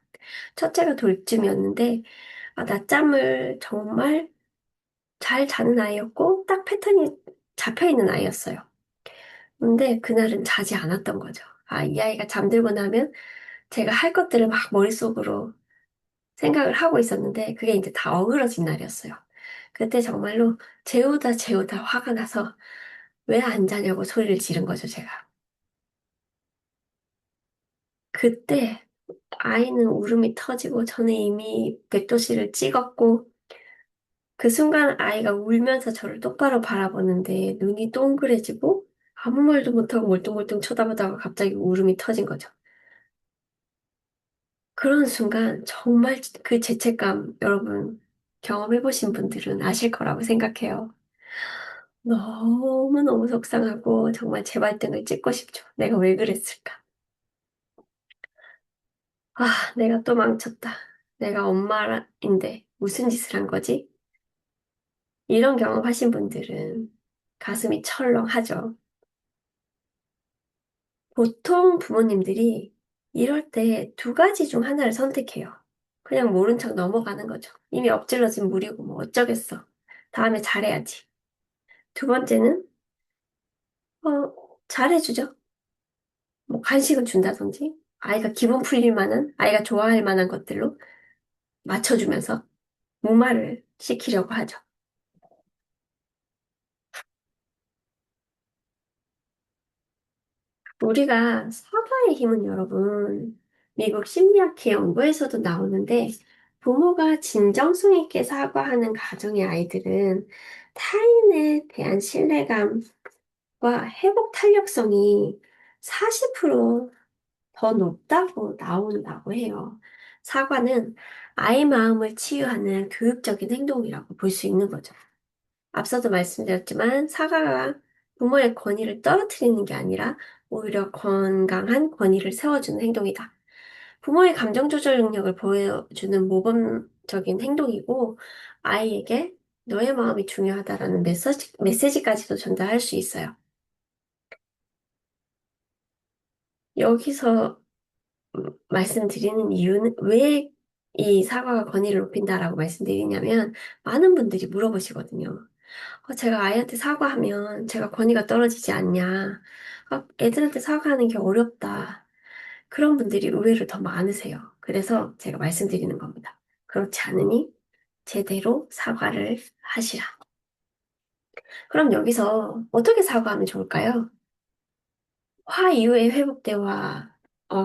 첫째가 돌쯤이었는데, 낮잠을 정말 잘 자는 아이였고, 딱 패턴이 잡혀 있는 아이였어요. 근데 그날은 자지 않았던 거죠. 이 아이가 잠들고 나면 제가 할 것들을 막 머릿속으로 생각을 하고 있었는데, 그게 이제 다 어그러진 날이었어요. 그때 정말로 재우다 화가 나서 왜 안 자냐고 소리를 지른 거죠, 제가. 그때 아이는 울음이 터지고 저는 이미 100도씨를 찍었고 그 순간 아이가 울면서 저를 똑바로 바라보는데 눈이 동그래지고 아무 말도 못하고 멀뚱멀뚱 쳐다보다가 갑자기 울음이 터진 거죠. 그런 순간 정말 그 죄책감 여러분 경험해보신 분들은 아실 거라고 생각해요. 너무너무 속상하고 정말 제 발등을 찍고 싶죠. 내가 왜 그랬을까? 내가 또 망쳤다. 내가 엄마인데 무슨 짓을 한 거지? 이런 경험 하신 분들은 가슴이 철렁하죠. 보통 부모님들이 이럴 때 두 가지 중 하나를 선택해요. 그냥 모른 척 넘어가는 거죠. 이미 엎질러진 물이고 뭐 어쩌겠어. 다음에 잘해야지. 두 번째는 잘해주죠. 뭐 간식을 준다든지 아이가 기분 풀릴 만한 아이가 좋아할 만한 것들로 맞춰주면서 무마를 시키려고 하죠. 우리가 사과의 힘은 여러분, 미국 심리학회 연구에서도 나오는데, 부모가 진정성 있게 사과하는 가정의 아이들은 타인에 대한 신뢰감과 회복 탄력성이 40%더 높다고 나온다고 해요. 사과는 아이 마음을 치유하는 교육적인 행동이라고 볼 수 있는 거죠. 앞서도 말씀드렸지만 사과가 부모의 권위를 떨어뜨리는 게 아니라 오히려 건강한 권위를 세워주는 행동이다. 부모의 감정 조절 능력을 보여주는 모범적인 행동이고 아이에게 너의 마음이 중요하다라는 메시지까지도 전달할 수 있어요. 여기서 말씀드리는 이유는 왜 이 사과가 권위를 높인다라고 말씀드리냐면 많은 분들이 물어보시거든요. 제가 아이한테 사과하면 제가 권위가 떨어지지 않냐. 애들한테 사과하는 게 어렵다. 그런 분들이 의외로 더 많으세요. 그래서 제가 말씀드리는 겁니다. 그렇지 않으니 제대로 사과를 하시라. 그럼 여기서 어떻게 사과하면 좋을까요? 화 이후에 회복대화,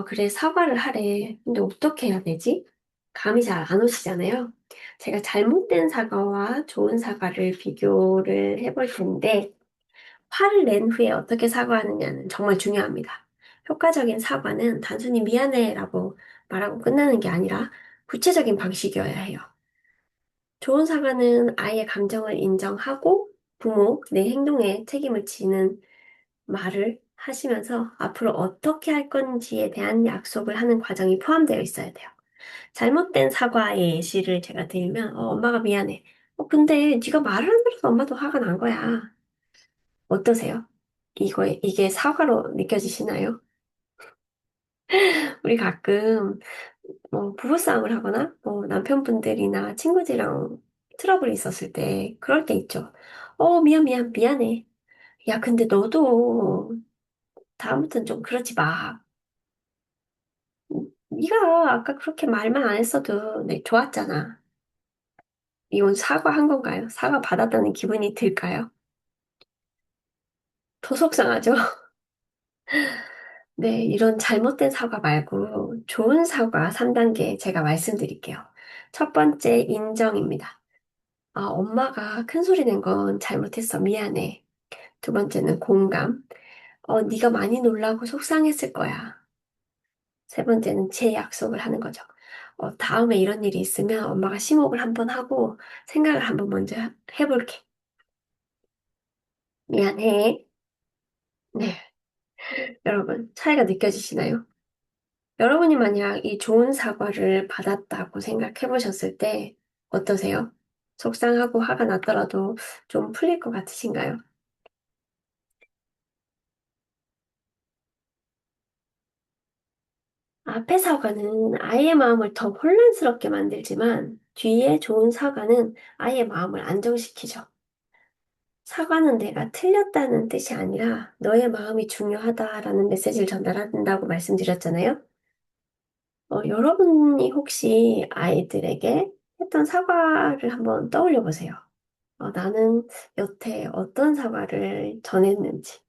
그래, 사과를 하래. 근데 어떻게 해야 되지? 감이 잘 안 오시잖아요. 제가 잘못된 사과와 좋은 사과를 비교를 해볼 텐데, 화를 낸 후에 어떻게 사과하느냐는 정말 중요합니다. 효과적인 사과는 단순히 미안해라고 말하고 끝나는 게 아니라 구체적인 방식이어야 해요. 좋은 사과는 아이의 감정을 인정하고 부모, 내 행동에 책임을 지는 말을 하시면서 앞으로 어떻게 할 건지에 대한 약속을 하는 과정이 포함되어 있어야 돼요. 잘못된 사과의 예시를 제가 드리면, 엄마가 미안해. 근데 네가 말을 안 들어서 엄마도 화가 난 거야. 어떠세요? 이게 사과로 느껴지시나요? 우리 가끔 부부싸움을 하거나 남편분들이나 친구들이랑 트러블이 있었을 때 그럴 때 있죠. 미안해. 야, 근데 너도 다음부터는 좀 그러지 마. 네가 아까 그렇게 말만 안 했어도 네, 좋았잖아. 이건 사과한 건가요? 사과 받았다는 기분이 들까요? 더 속상하죠? 네, 이런 잘못된 사과 말고 좋은 사과 3단계 제가 말씀드릴게요. 첫 번째, 인정입니다. 엄마가 큰 소리 낸 건 잘못했어. 미안해. 두 번째는 공감. 네가 많이 놀라고 속상했을 거야. 세 번째는 재약속을 하는 거죠. 다음에 이런 일이 있으면 엄마가 심호흡을 한번 하고 생각을 한번 먼저 해볼게. 미안해. 네, 여러분, 차이가 느껴지시나요? 여러분이 만약 이 좋은 사과를 받았다고 생각해 보셨을 때 어떠세요? 속상하고 화가 났더라도 좀 풀릴 것 같으신가요? 앞의 사과는 아이의 마음을 더 혼란스럽게 만들지만 뒤에 좋은 사과는 아이의 마음을 안정시키죠. 사과는 내가 틀렸다는 뜻이 아니라 너의 마음이 중요하다라는 메시지를 전달한다고 말씀드렸잖아요. 여러분이 혹시 아이들에게 했던 사과를 한번 떠올려 보세요. 나는 여태 어떤 사과를 전했는지.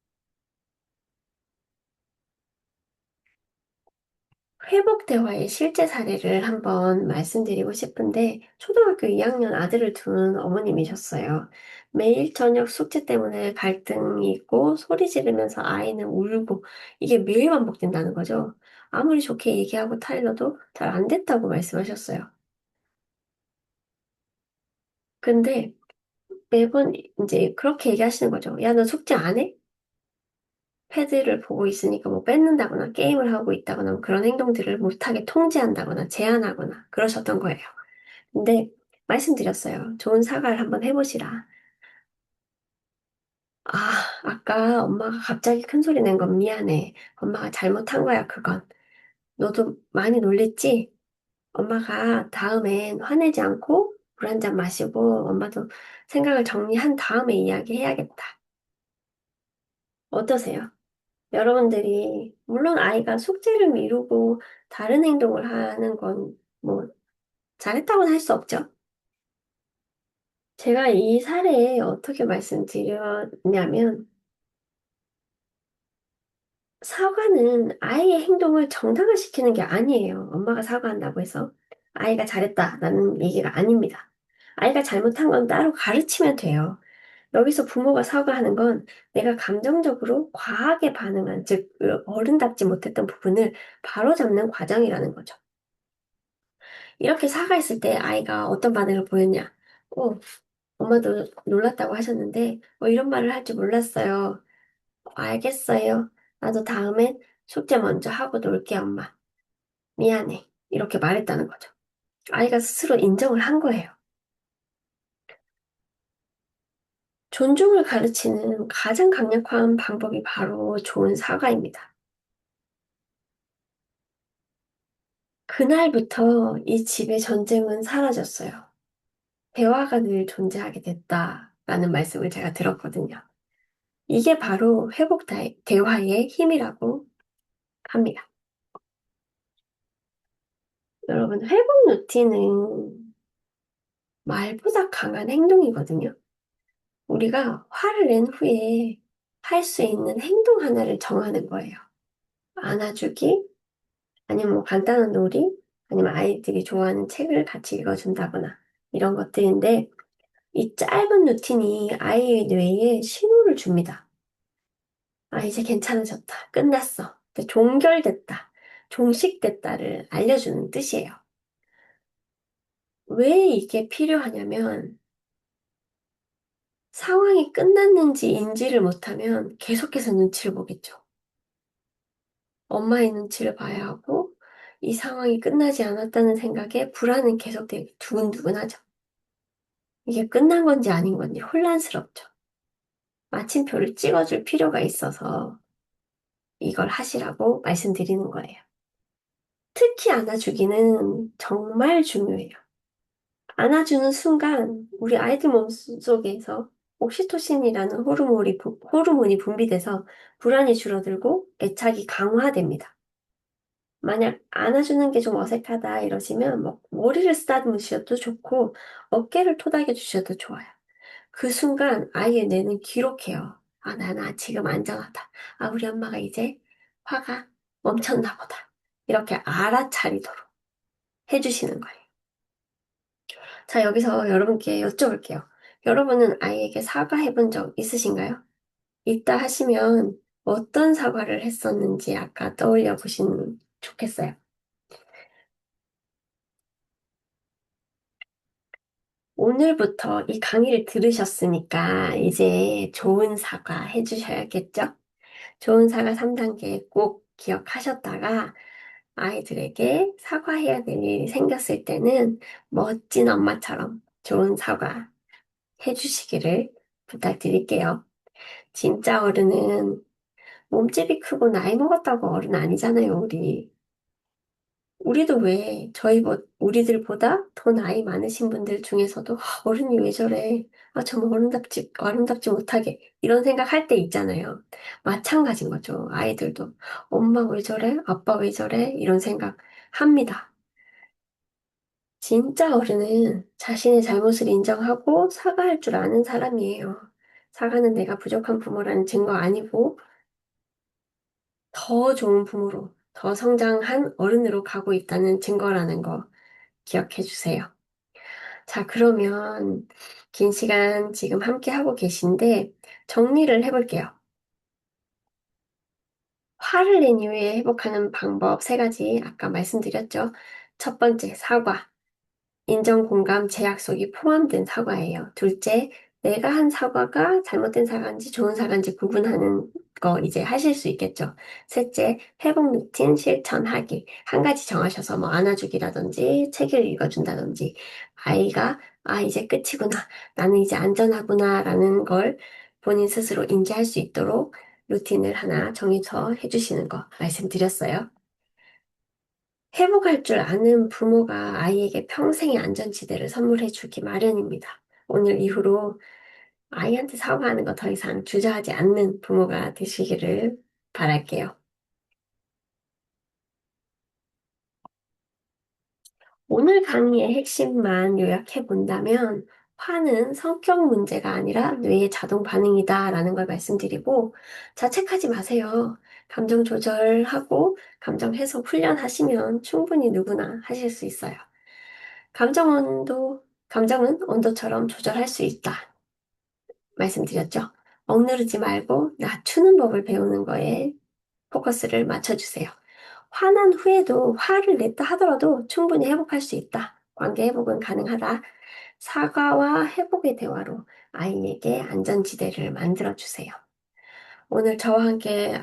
회복 대화의 실제 사례를 한번 말씀드리고 싶은데, 초등학교 2학년 아들을 둔 어머님이셨어요. 매일 저녁 숙제 때문에 갈등이 있고, 소리 지르면서 아이는 울고, 이게 매일 반복된다는 거죠. 아무리 좋게 얘기하고 타일러도 잘 안 됐다고 말씀하셨어요. 근데 매번 이제 그렇게 얘기하시는 거죠. 야, 너 숙제 안 해? 패드를 보고 있으니까 뭐 뺏는다거나 게임을 하고 있다거나 뭐 그런 행동들을 못하게 통제한다거나 제한하거나 그러셨던 거예요. 근데 말씀드렸어요. 좋은 사과를 한번 해보시라. 아까 엄마가 갑자기 큰 소리 낸 건 미안해. 엄마가 잘못한 거야, 그건. 너도 많이 놀랬지? 엄마가 다음엔 화내지 않고 물 한 잔 마시고 엄마도 생각을 정리한 다음에 이야기해야겠다. 어떠세요? 여러분들이, 물론 아이가 숙제를 미루고 다른 행동을 하는 건 뭐 잘했다고는 할 수 없죠. 제가 이 사례에 어떻게 말씀드렸냐면, 사과는 아이의 행동을 정당화시키는 게 아니에요. 엄마가 사과한다고 해서 아이가 잘했다라는 얘기가 아닙니다. 아이가 잘못한 건 따로 가르치면 돼요. 여기서 부모가 사과하는 건 내가 감정적으로 과하게 반응한, 즉, 어른답지 못했던 부분을 바로잡는 과정이라는 거죠. 이렇게 사과했을 때 아이가 어떤 반응을 보였냐? 어, 엄마도 놀랐다고 하셨는데, 이런 말을 할 줄 몰랐어요. 알겠어요. 나도 다음엔 숙제 먼저 하고 놀게, 엄마. 미안해. 이렇게 말했다는 거죠. 아이가 스스로 인정을 한 거예요. 존중을 가르치는 가장 강력한 방법이 바로 좋은 사과입니다. 그날부터 이 집의 전쟁은 사라졌어요. 대화가 늘 존재하게 됐다라는 말씀을 제가 들었거든요. 이게 바로 대화의 힘이라고 합니다. 여러분, 회복 루틴은 말보다 강한 행동이거든요. 우리가 화를 낸 후에 할 수 있는 행동 하나를 정하는 거예요. 안아주기, 아니면 뭐 간단한 놀이, 아니면 아이들이 좋아하는 책을 같이 읽어준다거나 이런 것들인데 이 짧은 루틴이 아이의 뇌에 신호를 줍니다. 이제 괜찮아졌다. 끝났어. 이제 종결됐다. 종식됐다를 알려주는 뜻이에요. 왜 이게 필요하냐면 상황이 끝났는지 인지를 못하면 계속해서 눈치를 보겠죠. 엄마의 눈치를 봐야 하고 이 상황이 끝나지 않았다는 생각에 불안은 계속되고 두근두근하죠. 이게 끝난 건지 아닌 건지 혼란스럽죠. 마침표를 찍어줄 필요가 있어서 이걸 하시라고 말씀드리는 거예요. 특히 안아주기는 정말 중요해요. 안아주는 순간 우리 아이들 몸속에서 옥시토신이라는 호르몬이 분비돼서 불안이 줄어들고 애착이 강화됩니다. 만약 안아주는 게 좀 어색하다 이러시면 뭐 머리를 쓰다듬으 셔도 좋고 어깨를 토닥여 주셔도 좋아요. 그 순간 아이의 뇌는 기록해요. 나 지금 안전하다. 우리 엄마가 이제 화가 멈췄나 보다. 이렇게 알아차리도록 해주시는 거예요. 자, 여기서 여러분께 여쭤볼게요. 여러분은 아이에게 사과해 본 적 있으신가요? 있다 하시면 어떤 사과를 했었는지 아까 떠올려 보시면 좋겠어요. 오늘부터 이 강의를 들으셨으니까 이제 좋은 사과 해주셔야겠죠? 좋은 사과 3단계 꼭 기억하셨다가 아이들에게 사과해야 될 일이 생겼을 때는 멋진 엄마처럼 좋은 사과 해주시기를 부탁드릴게요. 진짜 어른은 몸집이 크고 나이 먹었다고 어른 아니잖아요, 우리. 우리도 왜 우리들보다 더 나이 많으신 분들 중에서도 어른이 왜 저래? 좀 어른답지 못하게 이런 생각 할 때 있잖아요. 마찬가지인 거죠. 아이들도 엄마 왜 저래? 아빠 왜 저래? 이런 생각 합니다. 진짜 어른은 자신의 잘못을 인정하고 사과할 줄 아는 사람이에요. 사과는 내가 부족한 부모라는 증거 아니고 더 좋은 부모로, 더 성장한 어른으로 가고 있다는 증거라는 거 기억해 주세요. 자, 그러면 긴 시간 지금 함께 하고 계신데 정리를 해볼게요. 화를 낸 이후에 회복하는 방법 세 가지 아까 말씀드렸죠. 첫 번째, 사과. 인정, 공감, 재약속이 포함된 사과예요. 둘째, 내가 한 사과가 잘못된 사과인지 좋은 사과인지 구분하는 거 이제 하실 수 있겠죠. 셋째, 회복 루틴 실천하기. 한 가지 정하셔서 뭐 안아주기라든지 책을 읽어준다든지 아이가 이제 끝이구나. 나는 이제 안전하구나. 라는 걸 본인 스스로 인지할 수 있도록 루틴을 하나 정해서 해주시는 거 말씀드렸어요. 회복할 줄 아는 부모가 아이에게 평생의 안전지대를 선물해 주기 마련입니다. 오늘 이후로 아이한테 사과하는 거 더 이상 주저하지 않는 부모가 되시기를 바랄게요. 오늘 강의의 핵심만 요약해 본다면, 화는 성격 문제가 아니라 뇌의 자동 반응이다라는 걸 말씀드리고, 자책하지 마세요. 감정 조절하고 감정 해소 훈련하시면 충분히 누구나 하실 수 있어요. 감정은 온도처럼 조절할 수 있다. 말씀드렸죠? 억누르지 말고 낮추는 법을 배우는 거에 포커스를 맞춰주세요. 화난 후에도 화를 냈다 하더라도 충분히 회복할 수 있다. 관계 회복은 가능하다. 사과와 회복의 대화로 아이에게 안전지대를 만들어주세요. 오늘 저와 함께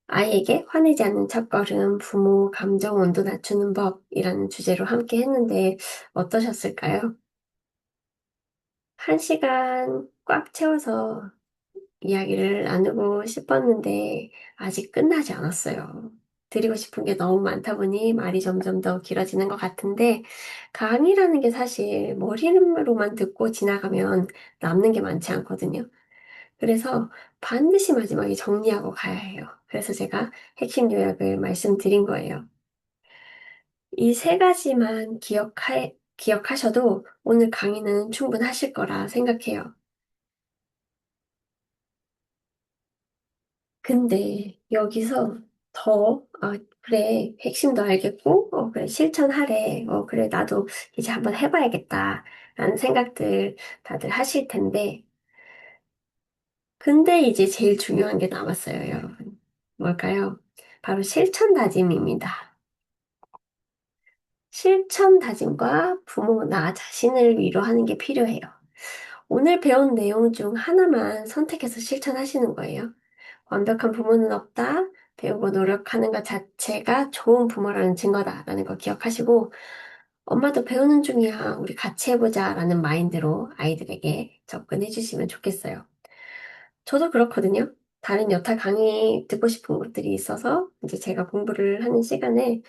아이에게 화내지 않는 첫걸음, 부모 감정 온도 낮추는 법이라는 주제로 함께 했는데 어떠셨을까요? 1시간 꽉 채워서 이야기를 나누고 싶었는데 아직 끝나지 않았어요. 드리고 싶은 게 너무 많다 보니 말이 점점 더 길어지는 것 같은데 강의라는 게 사실 머리로만 듣고 지나가면 남는 게 많지 않거든요. 그래서 반드시 마지막에 정리하고 가야 해요. 그래서 제가 핵심 요약을 말씀드린 거예요. 이 세 가지만 기억하셔도 오늘 강의는 충분하실 거라 생각해요. 근데 여기서 그래, 핵심도 알겠고, 그래, 실천하래, 그래, 나도 이제 한번 해봐야겠다, 라는 생각들 다들 하실 텐데, 근데 이제 제일 중요한 게 남았어요, 여러분. 뭘까요? 바로 실천 다짐입니다. 실천 다짐과 부모 나 자신을 위로하는 게 필요해요. 오늘 배운 내용 중 하나만 선택해서 실천하시는 거예요. 완벽한 부모는 없다. 배우고 노력하는 것 자체가 좋은 부모라는 증거다라는 거 기억하시고, 엄마도 배우는 중이야. 우리 같이 해보자라는 마인드로 아이들에게 접근해 주시면 좋겠어요. 저도 그렇거든요. 다른 여타 강의 듣고 싶은 것들이 있어서 이제 제가 공부를 하는 시간에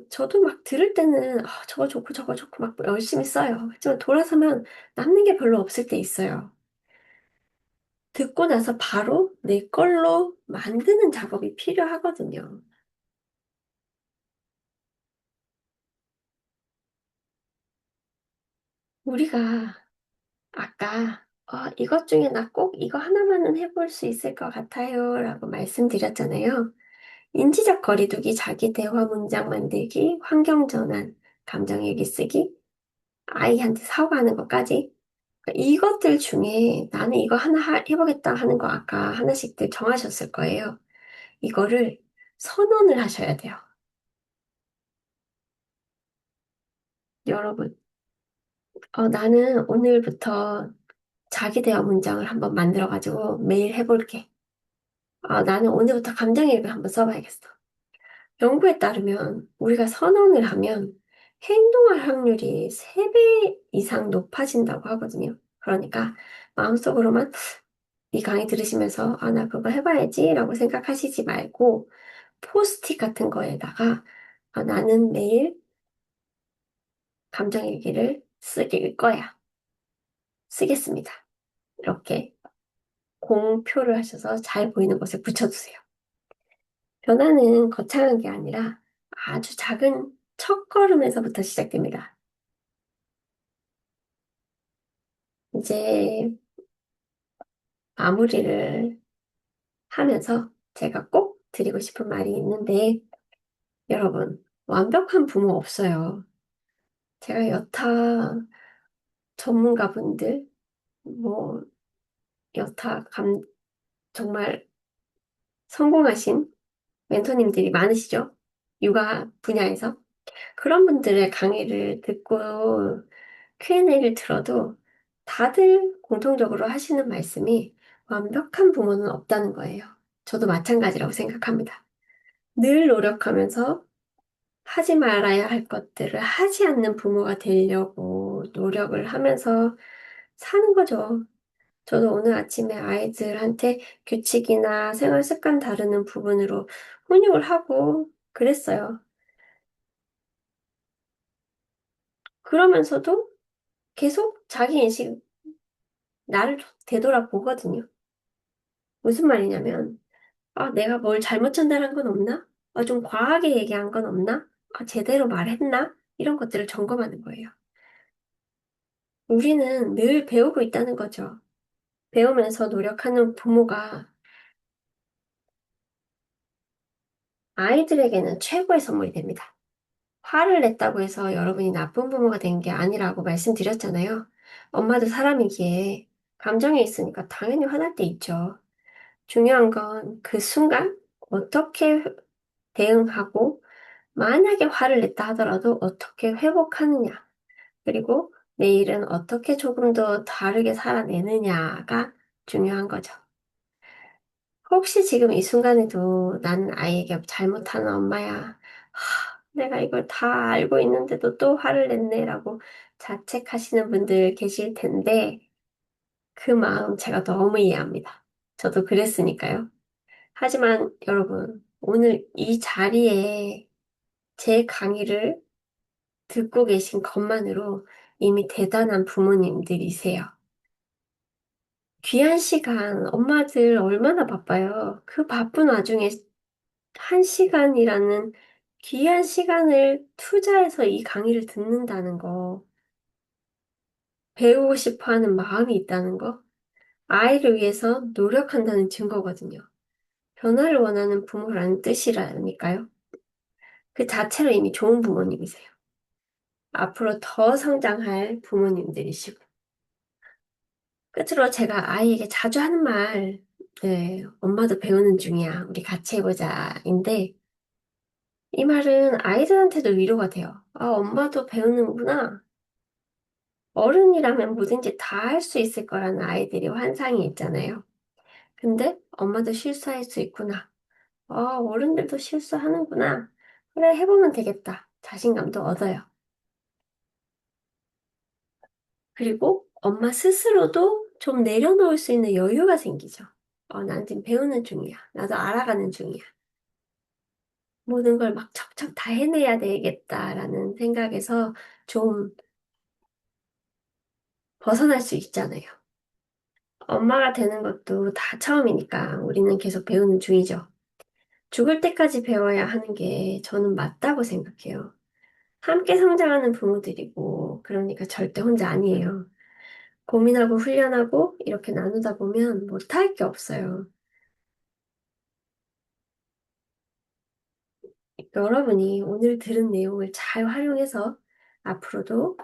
저도 막 들을 때는 저거 좋고 막 열심히 써요. 하지만 돌아서면 남는 게 별로 없을 때 있어요. 듣고 나서 바로 내 걸로 만드는 작업이 필요하거든요. 우리가 아까 이것 중에 나 꼭 이거 하나만은 해볼 수 있을 것 같아요 라고 말씀드렸잖아요. 인지적 거리두기, 자기 대화 문장 만들기, 환경 전환, 감정 일기 쓰기, 아이한테 사과하는 것까지 그러니까 이것들 중에 나는 이거 하나 해보겠다 하는 거 아까 하나씩들 정하셨을 거예요. 이거를 선언을 하셔야 돼요. 여러분, 나는 오늘부터 자기 대화 문장을 한번 만들어가지고 매일 해볼게. 나는 오늘부터 감정일기 한번 써봐야겠어. 연구에 따르면 우리가 선언을 하면 행동할 확률이 3배 이상 높아진다고 하거든요. 그러니까 마음속으로만 이 강의 들으시면서 나 그거 해봐야지 라고 생각하시지 말고 포스트잇 같은 거에다가 나는 매일 감정일기를 쓰길 거야. 쓰겠습니다. 이렇게 공표를 하셔서 잘 보이는 곳에 붙여두세요. 변화는 거창한 게 아니라 아주 작은 첫걸음에서부터 시작됩니다. 이제 마무리를 하면서 제가 꼭 드리고 싶은 말이 있는데, 여러분, 완벽한 부모 없어요. 제가 여타 전문가분들, 뭐, 여타 정말 성공하신 멘토님들이 많으시죠? 육아 분야에서. 그런 분들의 강의를 듣고 Q&A를 들어도 다들 공통적으로 하시는 말씀이 완벽한 부모는 없다는 거예요. 저도 마찬가지라고 생각합니다. 늘 노력하면서 하지 말아야 할 것들을 하지 않는 부모가 되려고 노력을 하면서 사는 거죠. 저도 오늘 아침에 아이들한테 규칙이나 생활 습관 다루는 부분으로 훈육을 하고 그랬어요. 그러면서도 계속 자기 인식, 나를 되돌아보거든요. 무슨 말이냐면, 내가 뭘 잘못 전달한 건 없나? 좀 과하게 얘기한 건 없나? 제대로 말했나? 이런 것들을 점검하는 거예요. 우리는 늘 배우고 있다는 거죠. 배우면서 노력하는 부모가 아이들에게는 최고의 선물이 됩니다. 화를 냈다고 해서 여러분이 나쁜 부모가 된 게 아니라고 말씀드렸잖아요. 엄마도 사람이기에 감정이 있으니까 당연히 화날 때 있죠. 중요한 건 그 순간 어떻게 대응하고 만약에 화를 냈다 하더라도 어떻게 회복하느냐. 그리고 내일은 어떻게 조금 더 다르게 살아내느냐가 중요한 거죠. 혹시 지금 이 순간에도 나는 아이에게 잘못하는 엄마야. 내가 이걸 다 알고 있는데도 또 화를 냈네라고 자책하시는 분들 계실 텐데 그 마음 제가 너무 이해합니다. 저도 그랬으니까요. 하지만 여러분, 오늘 이 자리에 제 강의를 듣고 계신 것만으로 이미 대단한 부모님들이세요. 귀한 시간, 엄마들 얼마나 바빠요. 그 바쁜 와중에 1시간이라는 귀한 시간을 투자해서 이 강의를 듣는다는 거, 배우고 싶어 하는 마음이 있다는 거, 아이를 위해서 노력한다는 증거거든요. 변화를 원하는 부모라는 뜻이라니까요. 그 자체로 이미 좋은 부모님이세요. 앞으로 더 성장할 부모님들이시고. 끝으로 제가 아이에게 자주 하는 말, 네, 엄마도 배우는 중이야. 우리 같이 해보자인데, 이 말은 아이들한테도 위로가 돼요. 엄마도 배우는구나. 어른이라면 뭐든지 다 할 수 있을 거라는 아이들이 환상이 있잖아요. 근데 엄마도 실수할 수 있구나. 어른들도 실수하는구나. 그래, 해보면 되겠다. 자신감도 얻어요. 그리고 엄마 스스로도 좀 내려놓을 수 있는 여유가 생기죠. 난 지금 배우는 중이야. 나도 알아가는 중이야. 모든 걸 막 척척 다 해내야 되겠다라는 생각에서 좀 벗어날 수 있잖아요. 엄마가 되는 것도 다 처음이니까 우리는 계속 배우는 중이죠. 죽을 때까지 배워야 하는 게 저는 맞다고 생각해요. 함께 성장하는 부모들이고, 그러니까 절대 혼자 아니에요. 고민하고 훈련하고 이렇게 나누다 보면 못할 게 없어요. 여러분이 오늘 들은 내용을 잘 활용해서 앞으로도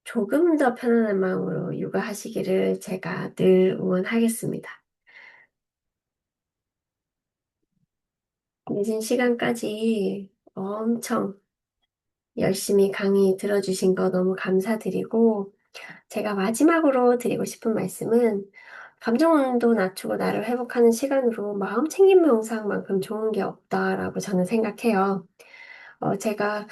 조금 더 편안한 마음으로 육아하시기를 제가 늘 응원하겠습니다. 늦은 시간까지 엄청 열심히 강의 들어주신 거 너무 감사드리고, 제가 마지막으로 드리고 싶은 말씀은 감정온도 낮추고 나를 회복하는 시간으로 마음 챙김 명상만큼 좋은 게 없다라고 저는 생각해요. 제가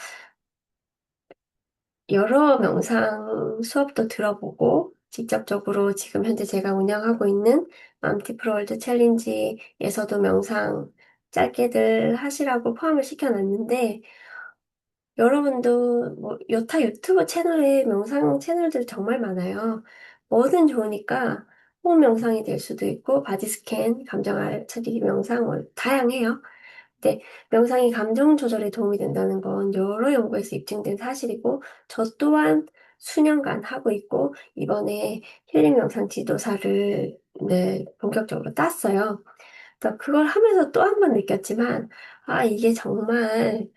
여러 명상 수업도 들어보고 직접적으로 지금 현재 제가 운영하고 있는 맘티프로월드 챌린지에서도 명상 짧게들 하시라고 포함을 시켜놨는데 여러분도 뭐 여타 유튜브 채널에 명상 채널들 정말 많아요. 뭐든 좋으니까 호흡 명상이 될 수도 있고 바디 스캔, 감정 알차리기 명상 뭐 다양해요. 근데 명상이 감정 조절에 도움이 된다는 건 여러 연구에서 입증된 사실이고 저 또한 수년간 하고 있고 이번에 힐링 명상 지도사를 네, 본격적으로 땄어요. 그러니까 그걸 하면서 또 한 번 느꼈지만 아 이게 정말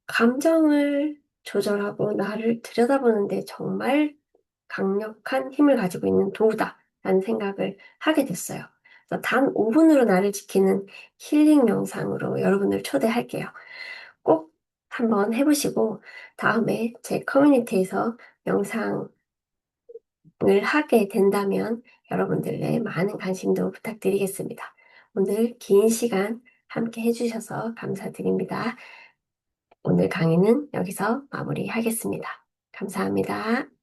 감정을 조절하고 나를 들여다보는데 정말 강력한 힘을 가지고 있는 도구다라는 생각을 하게 됐어요. 그래서 단 5분으로 나를 지키는 힐링 명상으로 여러분을 초대할게요. 꼭 한번 해보시고 다음에 제 커뮤니티에서 명상을 하게 된다면 여러분들의 많은 관심도 부탁드리겠습니다. 오늘 긴 시간 함께 해주셔서 감사드립니다. 오늘 강의는 여기서 마무리하겠습니다. 감사합니다.